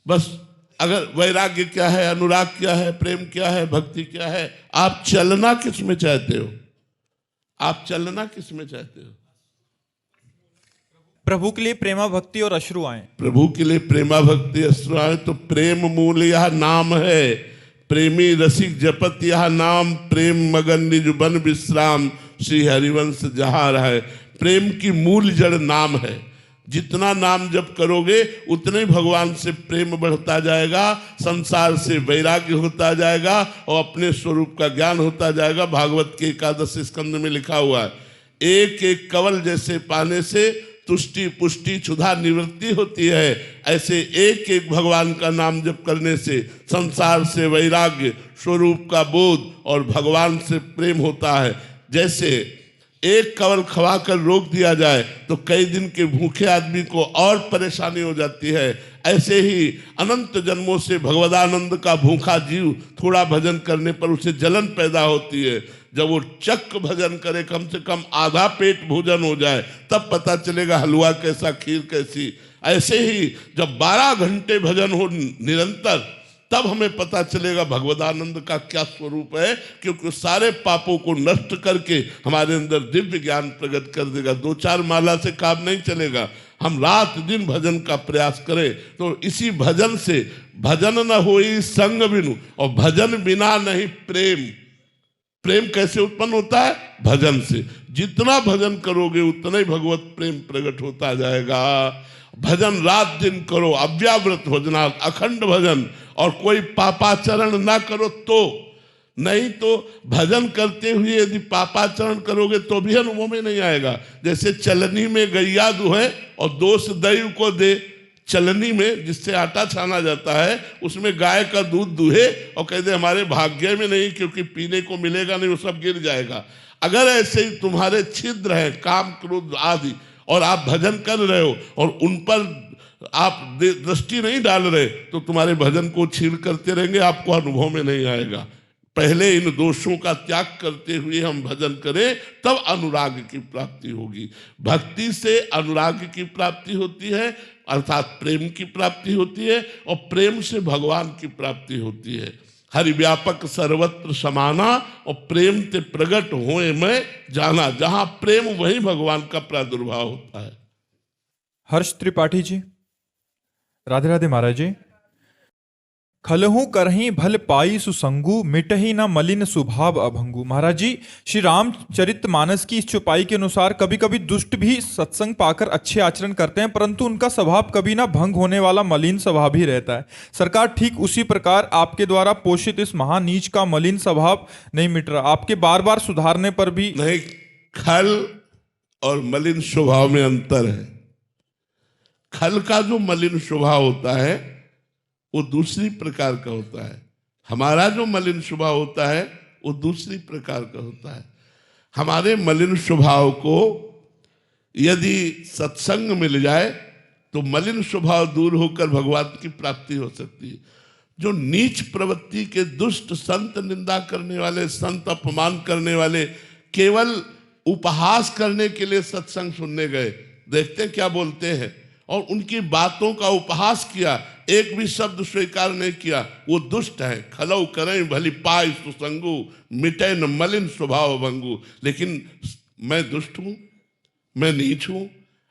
बस। अगर वैराग्य क्या है, अनुराग क्या है, प्रेम क्या है, भक्ति क्या है, आप चलना किस में चाहते हो? आप चलना किस में चाहते हो? प्रभु के लिए प्रेमा भक्ति और अश्रु आए। प्रभु के लिए प्रेमा भक्ति अश्रु आए। तो प्रेम मूल यह नाम है, प्रेमी रसिक जपत यह नाम, प्रेम मगन निज बन विश्राम, श्री हरिवंश जहाँ है। प्रेम की मूल जड़ नाम है। जितना नाम जप करोगे उतने भगवान से प्रेम बढ़ता जाएगा, संसार से वैराग्य होता जाएगा और अपने स्वरूप का ज्ञान होता जाएगा। भागवत के 11 स्कंद में लिखा हुआ है, एक एक कवल जैसे पाने से तुष्टि पुष्टि क्षुधा निवृत्ति होती है, ऐसे एक एक भगवान का नाम जप करने से संसार से वैराग्य, स्वरूप का बोध और भगवान से प्रेम होता है। जैसे एक कवल खवा कर रोक दिया जाए तो कई दिन के भूखे आदमी को और परेशानी हो जाती है, ऐसे ही अनंत जन्मों से भगवदानंद का भूखा जीव थोड़ा भजन करने पर उसे जलन पैदा होती है। जब वो चक्क भजन करे, कम से कम आधा पेट भोजन हो जाए, तब पता चलेगा हलवा कैसा, खीर कैसी। ऐसे ही जब 12 घंटे भजन हो निरंतर, तब हमें पता चलेगा भगवदानंद का क्या स्वरूप है, क्योंकि सारे पापों को नष्ट करके हमारे अंदर दिव्य ज्ञान प्रकट कर देगा। 2-4 माला से काम नहीं चलेगा। हम रात दिन भजन का प्रयास करें तो इसी भजन से, भजन न होई संग बिनु, और भजन बिना नहीं प्रेम। प्रेम कैसे उत्पन्न होता है? भजन से। जितना भजन करोगे उतना ही भगवत प्रेम प्रकट होता जाएगा। भजन रात दिन करो, अव्याव्रत भजना, अखंड भजन, और कोई पापाचरण ना करो तो। नहीं तो भजन करते हुए यदि पापाचरण करोगे तो भी अनुभव में नहीं आएगा। जैसे चलनी में गैया दुहे और दोष दैव को दे। चलनी में जिससे आटा छाना जाता है उसमें गाय का दूध दुहे और कहते हमारे भाग्य में नहीं, क्योंकि पीने को मिलेगा नहीं, वो सब गिर जाएगा। अगर ऐसे ही तुम्हारे छिद्र हैं काम क्रोध आदि, और आप भजन कर रहे हो और उन पर आप दृष्टि नहीं डाल रहे, तो तुम्हारे भजन को छीड़ करते रहेंगे, आपको अनुभव में नहीं आएगा। पहले इन दोषों का त्याग करते हुए हम भजन करें, तब अनुराग की प्राप्ति होगी। भक्ति से अनुराग की प्राप्ति होती है, अर्थात प्रेम की प्राप्ति होती है, और प्रेम से भगवान की प्राप्ति होती है। हरि व्यापक सर्वत्र समाना, और प्रेम ते प्रगट होए मैं जाना। जहां प्रेम वहीं भगवान का प्रादुर्भाव होता है। हर्ष त्रिपाठी जी, राधे राधे महाराज जी। खलहू करही भल पाई सुसंगु, मिटही न मलिन स्वभाव अभंगु। महाराज जी, श्री रामचरितमानस की इस चौपाई के अनुसार कभी कभी दुष्ट भी सत्संग पाकर अच्छे आचरण करते हैं, परंतु उनका स्वभाव कभी ना भंग होने वाला मलिन स्वभाव ही रहता है। सरकार, ठीक उसी प्रकार आपके द्वारा पोषित इस महानीच का मलिन स्वभाव नहीं मिट रहा। आपके बार बार सुधारने पर भी नहीं। खल और मलिन स्वभाव में अंतर है। खल का जो मलिन स्वभाव होता है वो दूसरी प्रकार का होता है। हमारा जो मलिन स्वभाव होता है वो दूसरी प्रकार का होता है। हमारे मलिन स्वभाव को यदि सत्संग मिल जाए तो मलिन स्वभाव दूर होकर भगवान की प्राप्ति हो सकती है। जो नीच प्रवृत्ति के दुष्ट संत, निंदा करने वाले संत, अपमान करने वाले, केवल उपहास करने के लिए सत्संग सुनने गए, देखते क्या बोलते हैं, और उनकी बातों का उपहास किया, एक भी शब्द स्वीकार नहीं किया, वो दुष्ट है। खलौ करें भली पाई सुसंगु, मिटे न मलिन स्वभाव भंगु। लेकिन मैं दुष्ट हूं, मैं नीच हूं।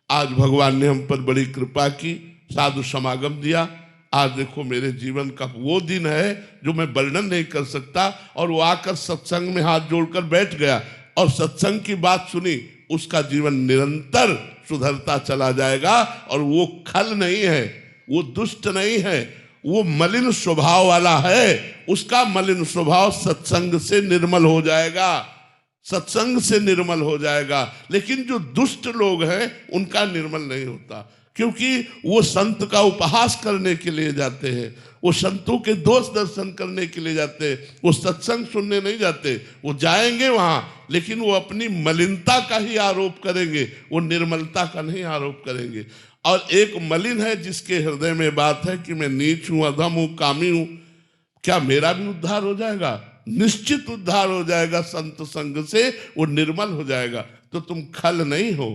आज भगवान ने हम पर बड़ी कृपा की, साधु समागम दिया। आज देखो मेरे जीवन का वो दिन है जो मैं वर्णन नहीं कर सकता, और वो आकर सत्संग में हाथ जोड़कर बैठ गया और सत्संग की बात सुनी। उसका जीवन निरंतर सुधरता चला जाएगा, और वो खल नहीं है, वो दुष्ट नहीं है, वो मलिन स्वभाव वाला है। उसका मलिन स्वभाव सत्संग से निर्मल हो जाएगा, सत्संग से निर्मल हो जाएगा। लेकिन जो दुष्ट लोग हैं उनका निर्मल नहीं होता, क्योंकि वो संत का उपहास करने के लिए जाते हैं, वो संतों के दोष दर्शन करने के लिए जाते हैं, वो सत्संग सुनने नहीं जाते। वो जाएंगे वहां, लेकिन वो अपनी मलिनता का ही आरोप करेंगे, वो निर्मलता का नहीं आरोप करेंगे। और एक मलिन है जिसके हृदय में बात है कि मैं नीच हूं, अधम हूं, कामी हूं, क्या मेरा भी उद्धार हो जाएगा? निश्चित उद्धार हो जाएगा संत संग से, वो निर्मल हो जाएगा। तो तुम खल नहीं हो,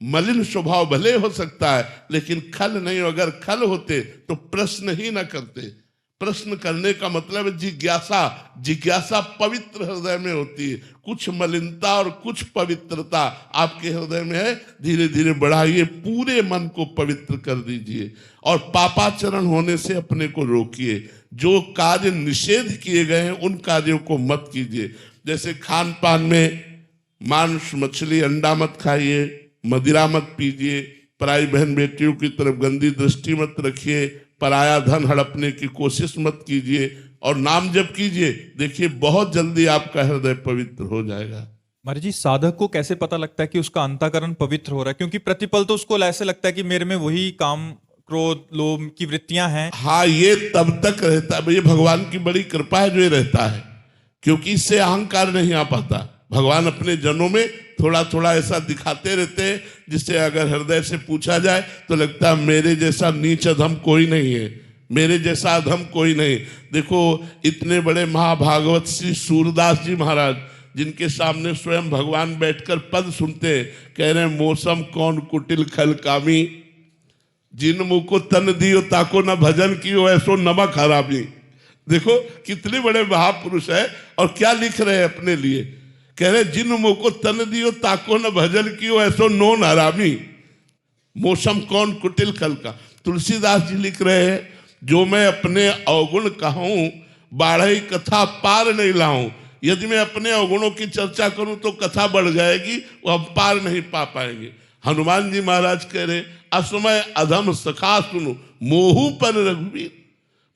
मलिन स्वभाव भले हो सकता है लेकिन खल नहीं हो। अगर खल होते तो प्रश्न ही ना करते। प्रश्न करने का मतलब है जिज्ञासा। जिज्ञासा पवित्र हृदय में होती है। कुछ मलिनता और कुछ पवित्रता आपके हृदय में है, धीरे धीरे बढ़ाइए, पूरे मन को पवित्र कर दीजिए और पापाचरण होने से अपने को रोकिए। जो कार्य निषेध किए गए हैं उन कार्यों को मत कीजिए। जैसे खान पान में मांस मछली अंडा मत खाइए, मदिरा मत पीजिए, पराई बहन बेटियों की तरफ गंदी दृष्टि मत रखिए, पराया धन हड़पने की कोशिश मत कीजिए और नाम जप कीजिए। देखिए बहुत जल्दी आपका हृदय पवित्र हो जाएगा। महाराज जी, साधक को कैसे पता लगता है कि उसका अंतःकरण पवित्र हो रहा है? क्योंकि प्रतिपल तो उसको ऐसे लगता है कि मेरे में वही काम क्रोध लोभ की वृत्तियां हैं। हाँ, ये तब तक रहता है, ये भगवान की बड़ी कृपा है जो ये रहता है, क्योंकि इससे अहंकार नहीं आ पाता। भगवान अपने जनों में थोड़ा थोड़ा ऐसा दिखाते रहते हैं जिससे अगर हृदय से पूछा जाए तो लगता है मेरे जैसा नीच अधम कोई नहीं है, मेरे जैसा अधम कोई नहीं। देखो इतने बड़े महाभागवत श्री सूरदास जी महाराज, जिनके सामने स्वयं भगवान बैठकर पद सुनते, कह रहे हैं मौसम कौन कुटिल खल कामी, जिन मुँह को तन दियो ताको न भजन कियो ऐसो नमक हरामी। देखो कितने बड़े महापुरुष है और क्या लिख रहे हैं अपने लिए। कह रहे जिन मुँह को तन दियो ताको न भजन कियो ऐसो नोन हरामी, मौसम कौन कुटिल खल का। तुलसीदास जी लिख रहे हैं जो मैं अपने अवगुण कहूँ बाढ़ई कथा पार नहीं लाऊं। यदि मैं अपने अवगुणों की चर्चा करूं तो कथा बढ़ जाएगी, वो हम पार नहीं पा पाएंगे। हनुमान जी महाराज कह रहे असमय अधम सखा सुनो मोहू पर रघुवीर,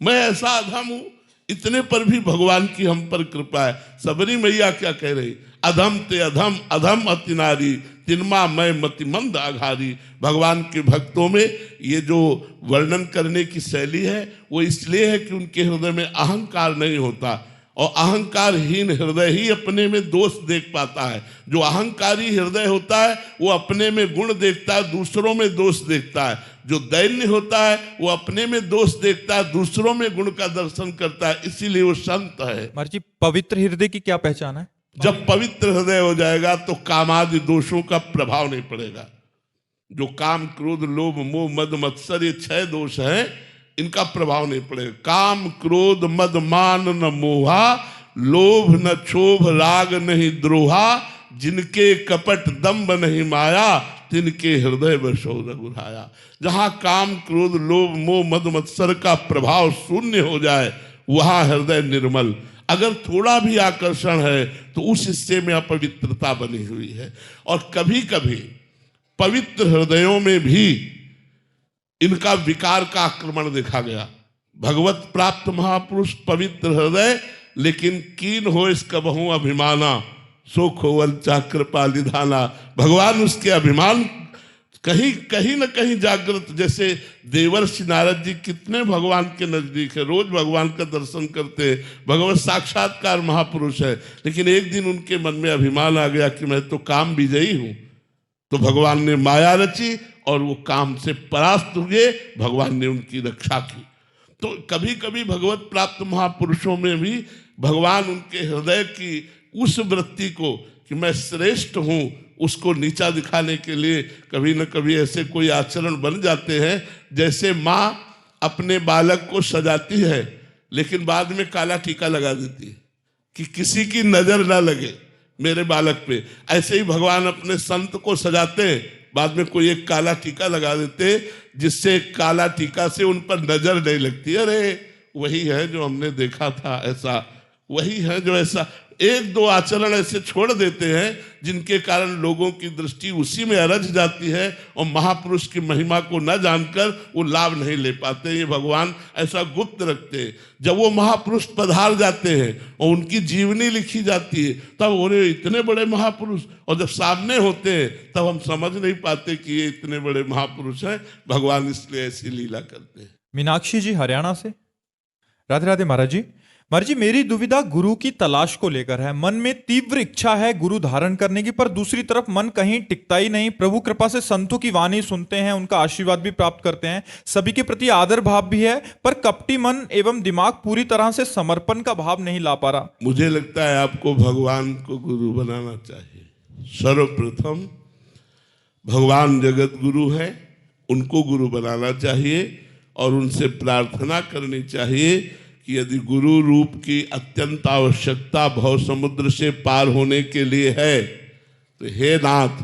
मैं ऐसा अधम हूं, इतने पर भी भगवान की हम पर कृपा है। सबरी मैया क्या कह रही, अधम ते अधम अधम अति नारी, तिनमा मैं मतिमंद आघारी। भगवान के भक्तों में ये जो वर्णन करने की शैली है वो इसलिए है कि उनके हृदय में अहंकार नहीं होता, और अहंकारहीन हृदय ही अपने में दोष देख पाता है। जो अहंकारी हृदय होता है वो अपने में गुण देखता है, दूसरों में दोष देखता है। जो दैन्य होता है वो अपने में दोष देखता है, दूसरों में गुण का दर्शन करता है, इसीलिए वो संत है। महाराज जी, पवित्र हृदय की क्या पहचान है? जब पवित्र हृदय हो जाएगा तो कामादि दोषों का प्रभाव नहीं पड़ेगा। जो काम क्रोध लोभ मोह मद मत्सर ये 6 दोष हैं, इनका प्रभाव नहीं पड़ेगा। काम क्रोध मद मान न मोहा, लोभ न क्षोभ राग नहीं द्रोहा, जिनके कपट दंभ नहीं माया, तिनके हृदय बसो रघुराया। जहां काम क्रोध लोभ मोह मद मत्सर का प्रभाव शून्य हो जाए वहां हृदय निर्मल। अगर थोड़ा भी आकर्षण है तो उस हिस्से में अपवित्रता बनी हुई है। और कभी कभी पवित्र हृदयों में भी इनका विकार का आक्रमण देखा गया। भगवत प्राप्त महापुरुष पवित्र हृदय, लेकिन कीन हो इसका बहु अभिमाना, सो खोवल कृपा निधाना। भगवान उसके अभिमान कहीं न कहीं जागृत। जैसे देवर्षि नारद जी कितने भगवान के नजदीक है, रोज भगवान का दर्शन करते हैं, भगवत साक्षात्कार महापुरुष है, लेकिन एक दिन उनके मन में अभिमान आ गया कि मैं तो काम विजयी हूं। तो भगवान ने माया रची और वो काम से परास्त हुए, भगवान ने उनकी रक्षा की। तो कभी कभी भगवत प्राप्त महापुरुषों में भी भगवान उनके हृदय की उस वृत्ति को कि मैं श्रेष्ठ हूं, उसको नीचा दिखाने के लिए कभी न कभी ऐसे कोई आचरण बन जाते हैं। जैसे माँ अपने बालक को सजाती है लेकिन बाद में काला टीका लगा देती है कि किसी की नजर ना लगे मेरे बालक पे। ऐसे ही भगवान अपने संत को सजाते हैं, बाद में कोई एक काला टीका लगा देते जिससे काला टीका से उन पर नजर नहीं लगती। अरे वही है जो हमने देखा था, ऐसा वही है जो ऐसा। 1-2 आचरण ऐसे छोड़ देते हैं जिनके कारण लोगों की दृष्टि उसी में अरझ जाती है और महापुरुष की महिमा को न जानकर वो लाभ नहीं ले पाते। ये भगवान ऐसा गुप्त रखते हैं। जब वो महापुरुष पधार जाते हैं और उनकी जीवनी लिखी जाती है तब बोले इतने बड़े महापुरुष, और जब सामने होते हैं तब हम समझ नहीं पाते कि ये इतने बड़े महापुरुष हैं। भगवान इसलिए ऐसी लीला करते हैं। मीनाक्षी जी हरियाणा से, राधे राधे महाराज जी। महाराज जी, मेरी दुविधा गुरु की तलाश को लेकर है। मन में तीव्र इच्छा है गुरु धारण करने की, पर दूसरी तरफ मन कहीं टिकता ही नहीं। प्रभु कृपा से संतों की वाणी सुनते हैं, उनका आशीर्वाद भी प्राप्त करते हैं, सभी के प्रति आदर भाव भी है, पर कपटी मन एवं दिमाग पूरी तरह से समर्पण का भाव नहीं ला पा रहा। मुझे लगता है आपको भगवान को गुरु बनाना चाहिए। सर्वप्रथम भगवान जगत गुरु है, उनको गुरु बनाना चाहिए और उनसे प्रार्थना करनी चाहिए कि यदि गुरु रूप की अत्यंत आवश्यकता भव समुद्र से पार होने के लिए है तो हे नाथ,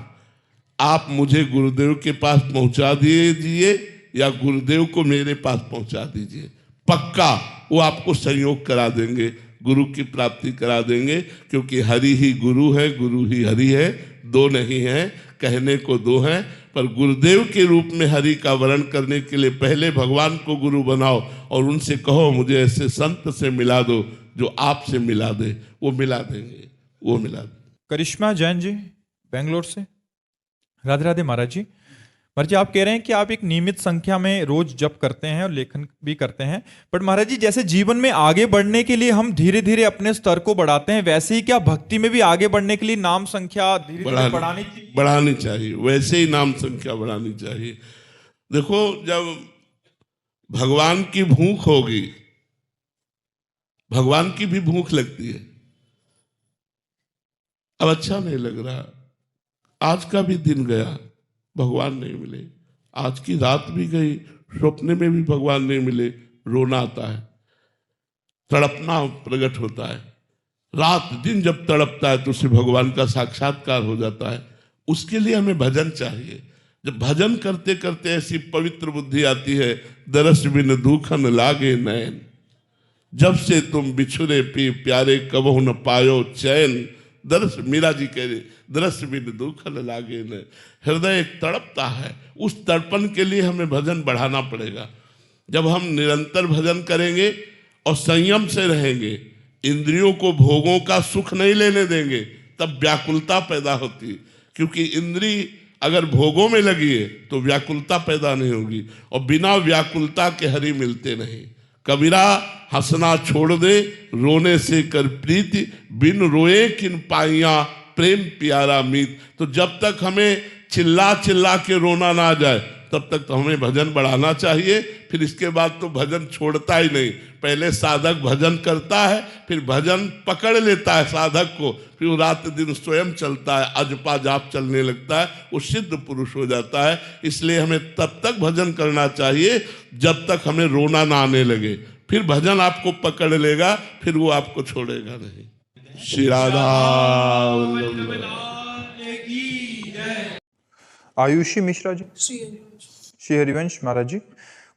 आप मुझे गुरुदेव के पास पहुंचा दीजिए या गुरुदेव को मेरे पास पहुंचा दीजिए। पक्का वो आपको संयोग करा देंगे, गुरु की प्राप्ति करा देंगे, क्योंकि हरि ही गुरु है, गुरु ही हरि है, दो नहीं है, कहने को दो हैं। पर गुरुदेव के रूप में हरि का वर्ण करने के लिए पहले भगवान को गुरु बनाओ और उनसे कहो मुझे ऐसे संत से मिला दो जो आपसे मिला दे। वो मिला देंगे, वो मिला देंगे। करिश्मा जैन जी बेंगलोर से, राधे राधे महाराज जी। महाराज जी, आप कह रहे हैं कि आप एक नियमित संख्या में रोज जप करते हैं और लेखन भी करते हैं, बट महाराज जी जैसे जीवन में आगे बढ़ने के लिए हम धीरे धीरे अपने स्तर को बढ़ाते हैं, वैसे ही क्या भक्ति में भी आगे बढ़ने के लिए नाम संख्या धीरे धीरे बढ़ानी चाहिए। वैसे ही नाम संख्या बढ़ानी चाहिए। देखो, जब भगवान की भूख होगी, भगवान की भी भूख लगती है। अब अच्छा नहीं लग रहा, आज का भी दिन गया, भगवान नहीं मिले, आज की रात भी गई, स्वप्न में भी भगवान नहीं मिले, रोना आता है, तड़पना प्रकट होता है। रात दिन जब तड़पता है तो उसे भगवान का साक्षात्कार हो जाता है। उसके लिए हमें भजन चाहिए। जब भजन करते करते ऐसी पवित्र बुद्धि आती है, दरस बिन दुखन लागे नैन, जब से तुम बिछुरे पी प्यारे कबहु न पायो चैन। दरस, मीरा जी कह रहे, दरस बिन दुखन लागे न, हृदय एक तड़पता है। उस तड़पन के लिए हमें भजन बढ़ाना पड़ेगा। जब हम निरंतर भजन करेंगे और संयम से रहेंगे, इंद्रियों को भोगों का सुख नहीं लेने देंगे, तब व्याकुलता पैदा होती है। क्योंकि इंद्री अगर भोगों में लगी है तो व्याकुलता पैदा नहीं होगी, और बिना व्याकुलता के हरि मिलते नहीं। कबीरा हंसना छोड़ दे, रोने से कर प्रीति, बिन रोए किन पाइया प्रेम प्यारा मीत। तो जब तक हमें चिल्ला चिल्ला के रोना ना आ जाए तब तक तो हमें भजन बढ़ाना चाहिए। फिर इसके बाद तो भजन छोड़ता ही नहीं। पहले साधक भजन करता है, फिर भजन पकड़ लेता है साधक को, फिर वो रात दिन स्वयं चलता है, अजपा जाप चलने लगता है, वो सिद्ध पुरुष हो जाता है। इसलिए हमें तब तक भजन करना चाहिए जब तक हमें रोना ना आने लगे। फिर भजन आपको पकड़ लेगा, फिर वो आपको छोड़ेगा नहीं। श्री राधा आयुषी मिश्रा जी, श्री हरिवंश महाराज जी।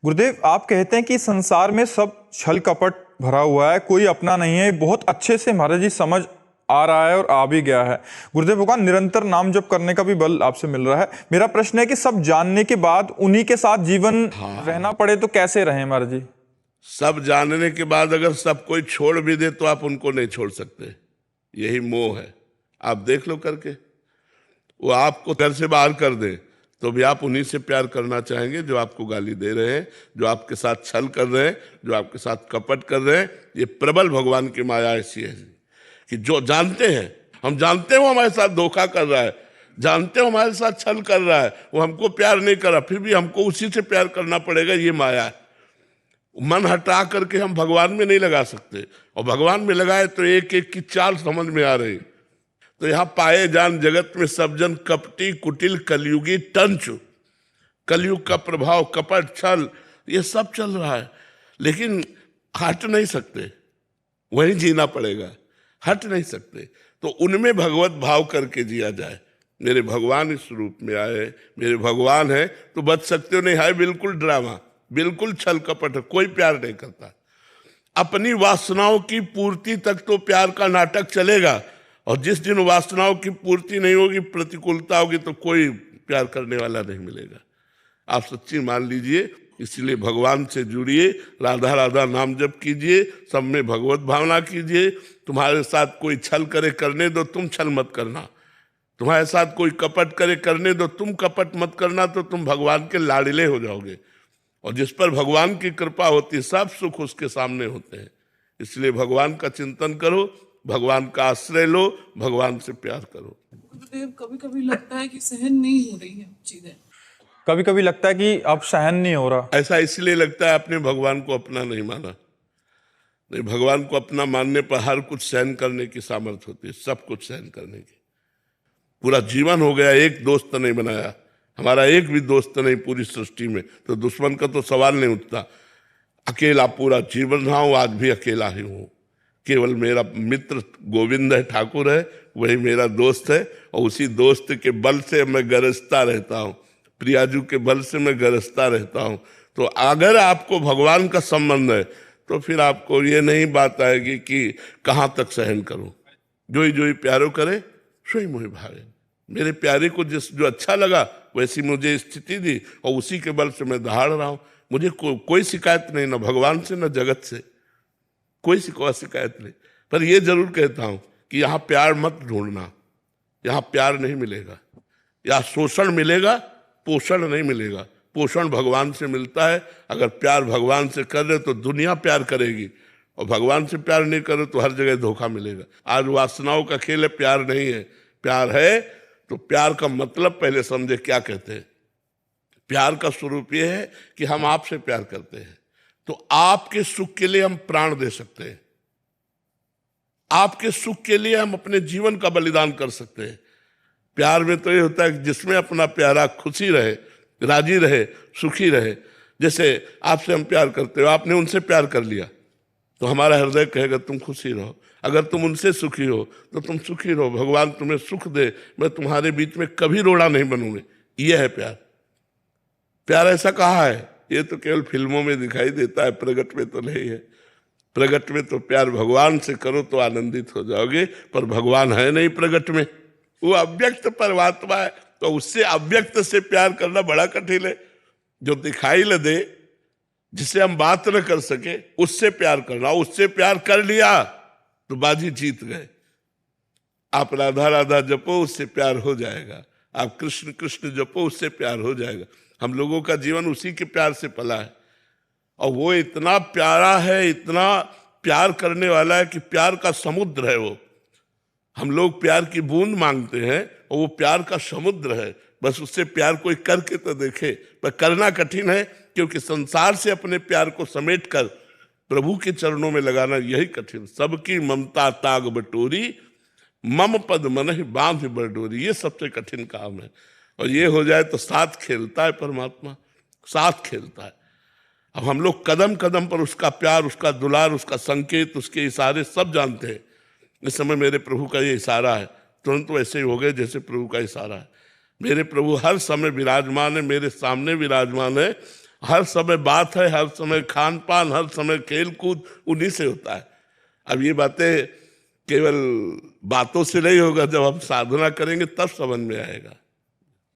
गुरुदेव, आप कहते हैं कि संसार में सब छल कपट भरा हुआ है, कोई अपना नहीं है। बहुत अच्छे से महाराज जी समझ आ रहा है और आ भी गया है। गुरुदेव भगवान, निरंतर नाम जप करने का भी बल आपसे मिल रहा है। मेरा प्रश्न है कि सब जानने के बाद उन्हीं के साथ जीवन रहना पड़े तो कैसे रहें महाराज जी? सब जानने के बाद अगर सब कोई छोड़ भी दे तो आप उनको नहीं छोड़ सकते। यही मोह है। आप देख लो करके, वो आपको घर से बाहर कर दे तो भी आप उन्हीं से प्यार करना चाहेंगे जो आपको गाली दे रहे हैं, जो आपके साथ छल कर रहे हैं, जो आपके साथ कपट कर रहे हैं। ये प्रबल भगवान की माया ऐसी है कि जो जानते हैं, हम जानते हैं वो हमारे साथ धोखा कर रहा है, जानते हो हमारे साथ छल कर रहा है, वो हमको प्यार नहीं कर रहा, फिर भी हमको उसी से प्यार करना पड़ेगा। ये माया है। मन हटा करके हम भगवान में नहीं लगा सकते, और भगवान में लगाए तो एक एक की चाल समझ में आ रही। तो यहाँ पाए जान जगत में सब जन कपटी कुटिल कलयुगी टंच। कलयुग का प्रभाव, कपट, छल, ये सब चल रहा है, लेकिन हट नहीं सकते, वहीं जीना पड़ेगा, हट नहीं सकते। तो उनमें भगवत भाव करके जिया जाए। मेरे भगवान इस रूप में आए, मेरे भगवान है तो बच सकते हो, नहीं है बिल्कुल ड्रामा, बिल्कुल छल कपट है, कोई प्यार नहीं करता। अपनी वासनाओं की पूर्ति तक तो प्यार का नाटक चलेगा, और जिस दिन वासनाओं की पूर्ति नहीं होगी, प्रतिकूलता होगी, तो कोई प्यार करने वाला नहीं मिलेगा। आप सच्ची मान लीजिए। इसलिए भगवान से जुड़िए, राधा राधा नाम जप कीजिए, सब में भगवत भावना कीजिए। तुम्हारे साथ कोई छल करे करने दो, तुम छल मत करना। तुम्हारे साथ कोई कपट करे करने दो, तुम कपट मत करना, तो तुम भगवान के लाडले हो जाओगे। और जिस पर भगवान की कृपा होती है, सब सुख उसके सामने होते हैं। इसलिए भगवान का चिंतन करो, भगवान का आश्रय लो, भगवान से प्यार करो। गुरुदेव, कभी कभी लगता है कि सहन नहीं हो रही है चीजें। कभी कभी लगता है कि अब सहन नहीं हो रहा। ऐसा इसलिए लगता है आपने भगवान को अपना नहीं माना। नहीं, भगवान को अपना मानने पर हर कुछ सहन करने की सामर्थ्य होती है, सब कुछ सहन करने की। पूरा जीवन हो गया, एक दोस्त नहीं बनाया, हमारा एक भी दोस्त नहीं पूरी सृष्टि में, तो दुश्मन का तो सवाल नहीं उठता। अकेला पूरा जीवन रहा हूं, आज भी अकेला ही हूं। केवल मेरा मित्र गोविंद है, ठाकुर है, वही मेरा दोस्त है, और उसी दोस्त के बल से मैं गरजता रहता हूं, प्रियाजू के बल से मैं गरजता रहता हूं। तो अगर आपको भगवान का संबंध है तो फिर आपको ये नहीं बात आएगी कि कहाँ तक सहन करूं। जो ही प्यारो करे सोई मोहि भावे। मेरे प्यारे को जो अच्छा लगा वैसी मुझे स्थिति दी, और उसी के बल से मैं दहाड़ रहा हूं। मुझे कोई शिकायत नहीं, ना भगवान से ना जगत से, कोई शिकायत नहीं। पर यह जरूर कहता हूं कि यहाँ प्यार मत ढूंढना, यहाँ प्यार नहीं मिलेगा। यहाँ शोषण मिलेगा, पोषण नहीं मिलेगा। पोषण भगवान से मिलता है। अगर प्यार भगवान से कर रहे तो दुनिया प्यार करेगी, और भगवान से प्यार नहीं करे तो हर जगह धोखा मिलेगा। आज वासनाओं का खेल है, प्यार नहीं है। प्यार है तो प्यार का मतलब पहले समझे क्या कहते हैं। प्यार का स्वरूप यह है कि हम आपसे प्यार करते हैं तो आपके सुख के लिए हम प्राण दे सकते हैं, आपके सुख के लिए हम अपने जीवन का बलिदान कर सकते हैं। प्यार में तो ये होता है कि जिसमें अपना प्यारा खुशी रहे, राजी रहे, सुखी रहे। जैसे आपसे हम प्यार करते हो, आपने उनसे प्यार कर लिया तो हमारा हृदय कहेगा तुम खुशी रहो। अगर तुम उनसे सुखी हो तो तुम सुखी रहो, भगवान तुम्हें सुख दे, मैं तुम्हारे बीच में कभी रोड़ा नहीं बनूंगी। यह है प्यार। प्यार ऐसा कहा है, ये तो केवल फिल्मों में दिखाई देता है, प्रगट में तो नहीं है। प्रगट में तो प्यार भगवान से करो तो आनंदित हो जाओगे, पर भगवान है नहीं प्रगट में, वो अव्यक्त परमात्मा है। तो उससे अव्यक्त से प्यार करना बड़ा कठिन है। जो दिखाई न दे, जिसे हम बात न कर सके, उससे प्यार करना। उससे प्यार कर लिया तो बाजी जीत गए। आप राधा राधा जपो, उससे प्यार हो जाएगा। आप कृष्ण कृष्ण जपो, उससे प्यार हो जाएगा। हम लोगों का जीवन उसी के प्यार से पला है, और वो इतना प्यारा है, इतना प्यार करने वाला है कि प्यार का समुद्र है वो। हम लोग प्यार की बूंद मांगते हैं और वो प्यार का समुद्र है। बस उससे प्यार कोई करके तो देखे, पर करना कठिन है, क्योंकि संसार से अपने प्यार को समेटकर प्रभु के चरणों में लगाना यही कठिन। सबकी ममता ताग बटोरी, मम पद मन ही बांध बरडोरी, ये सबसे कठिन काम है। और ये हो जाए तो साथ खेलता है परमात्मा, साथ खेलता है। अब हम लोग कदम कदम पर उसका प्यार, उसका दुलार, उसका संकेत, उसके इशारे सब जानते हैं। इस समय मेरे प्रभु का ये इशारा है, तुरंत वैसे ही हो गए जैसे प्रभु का इशारा है। मेरे प्रभु हर समय विराजमान है, मेरे सामने विराजमान है। हर समय बात है, हर समय खान पान, हर समय खेल कूद उन्हीं से होता है। अब ये बातें केवल बातों से नहीं होगा, जब हम साधना करेंगे तब समझ में आएगा।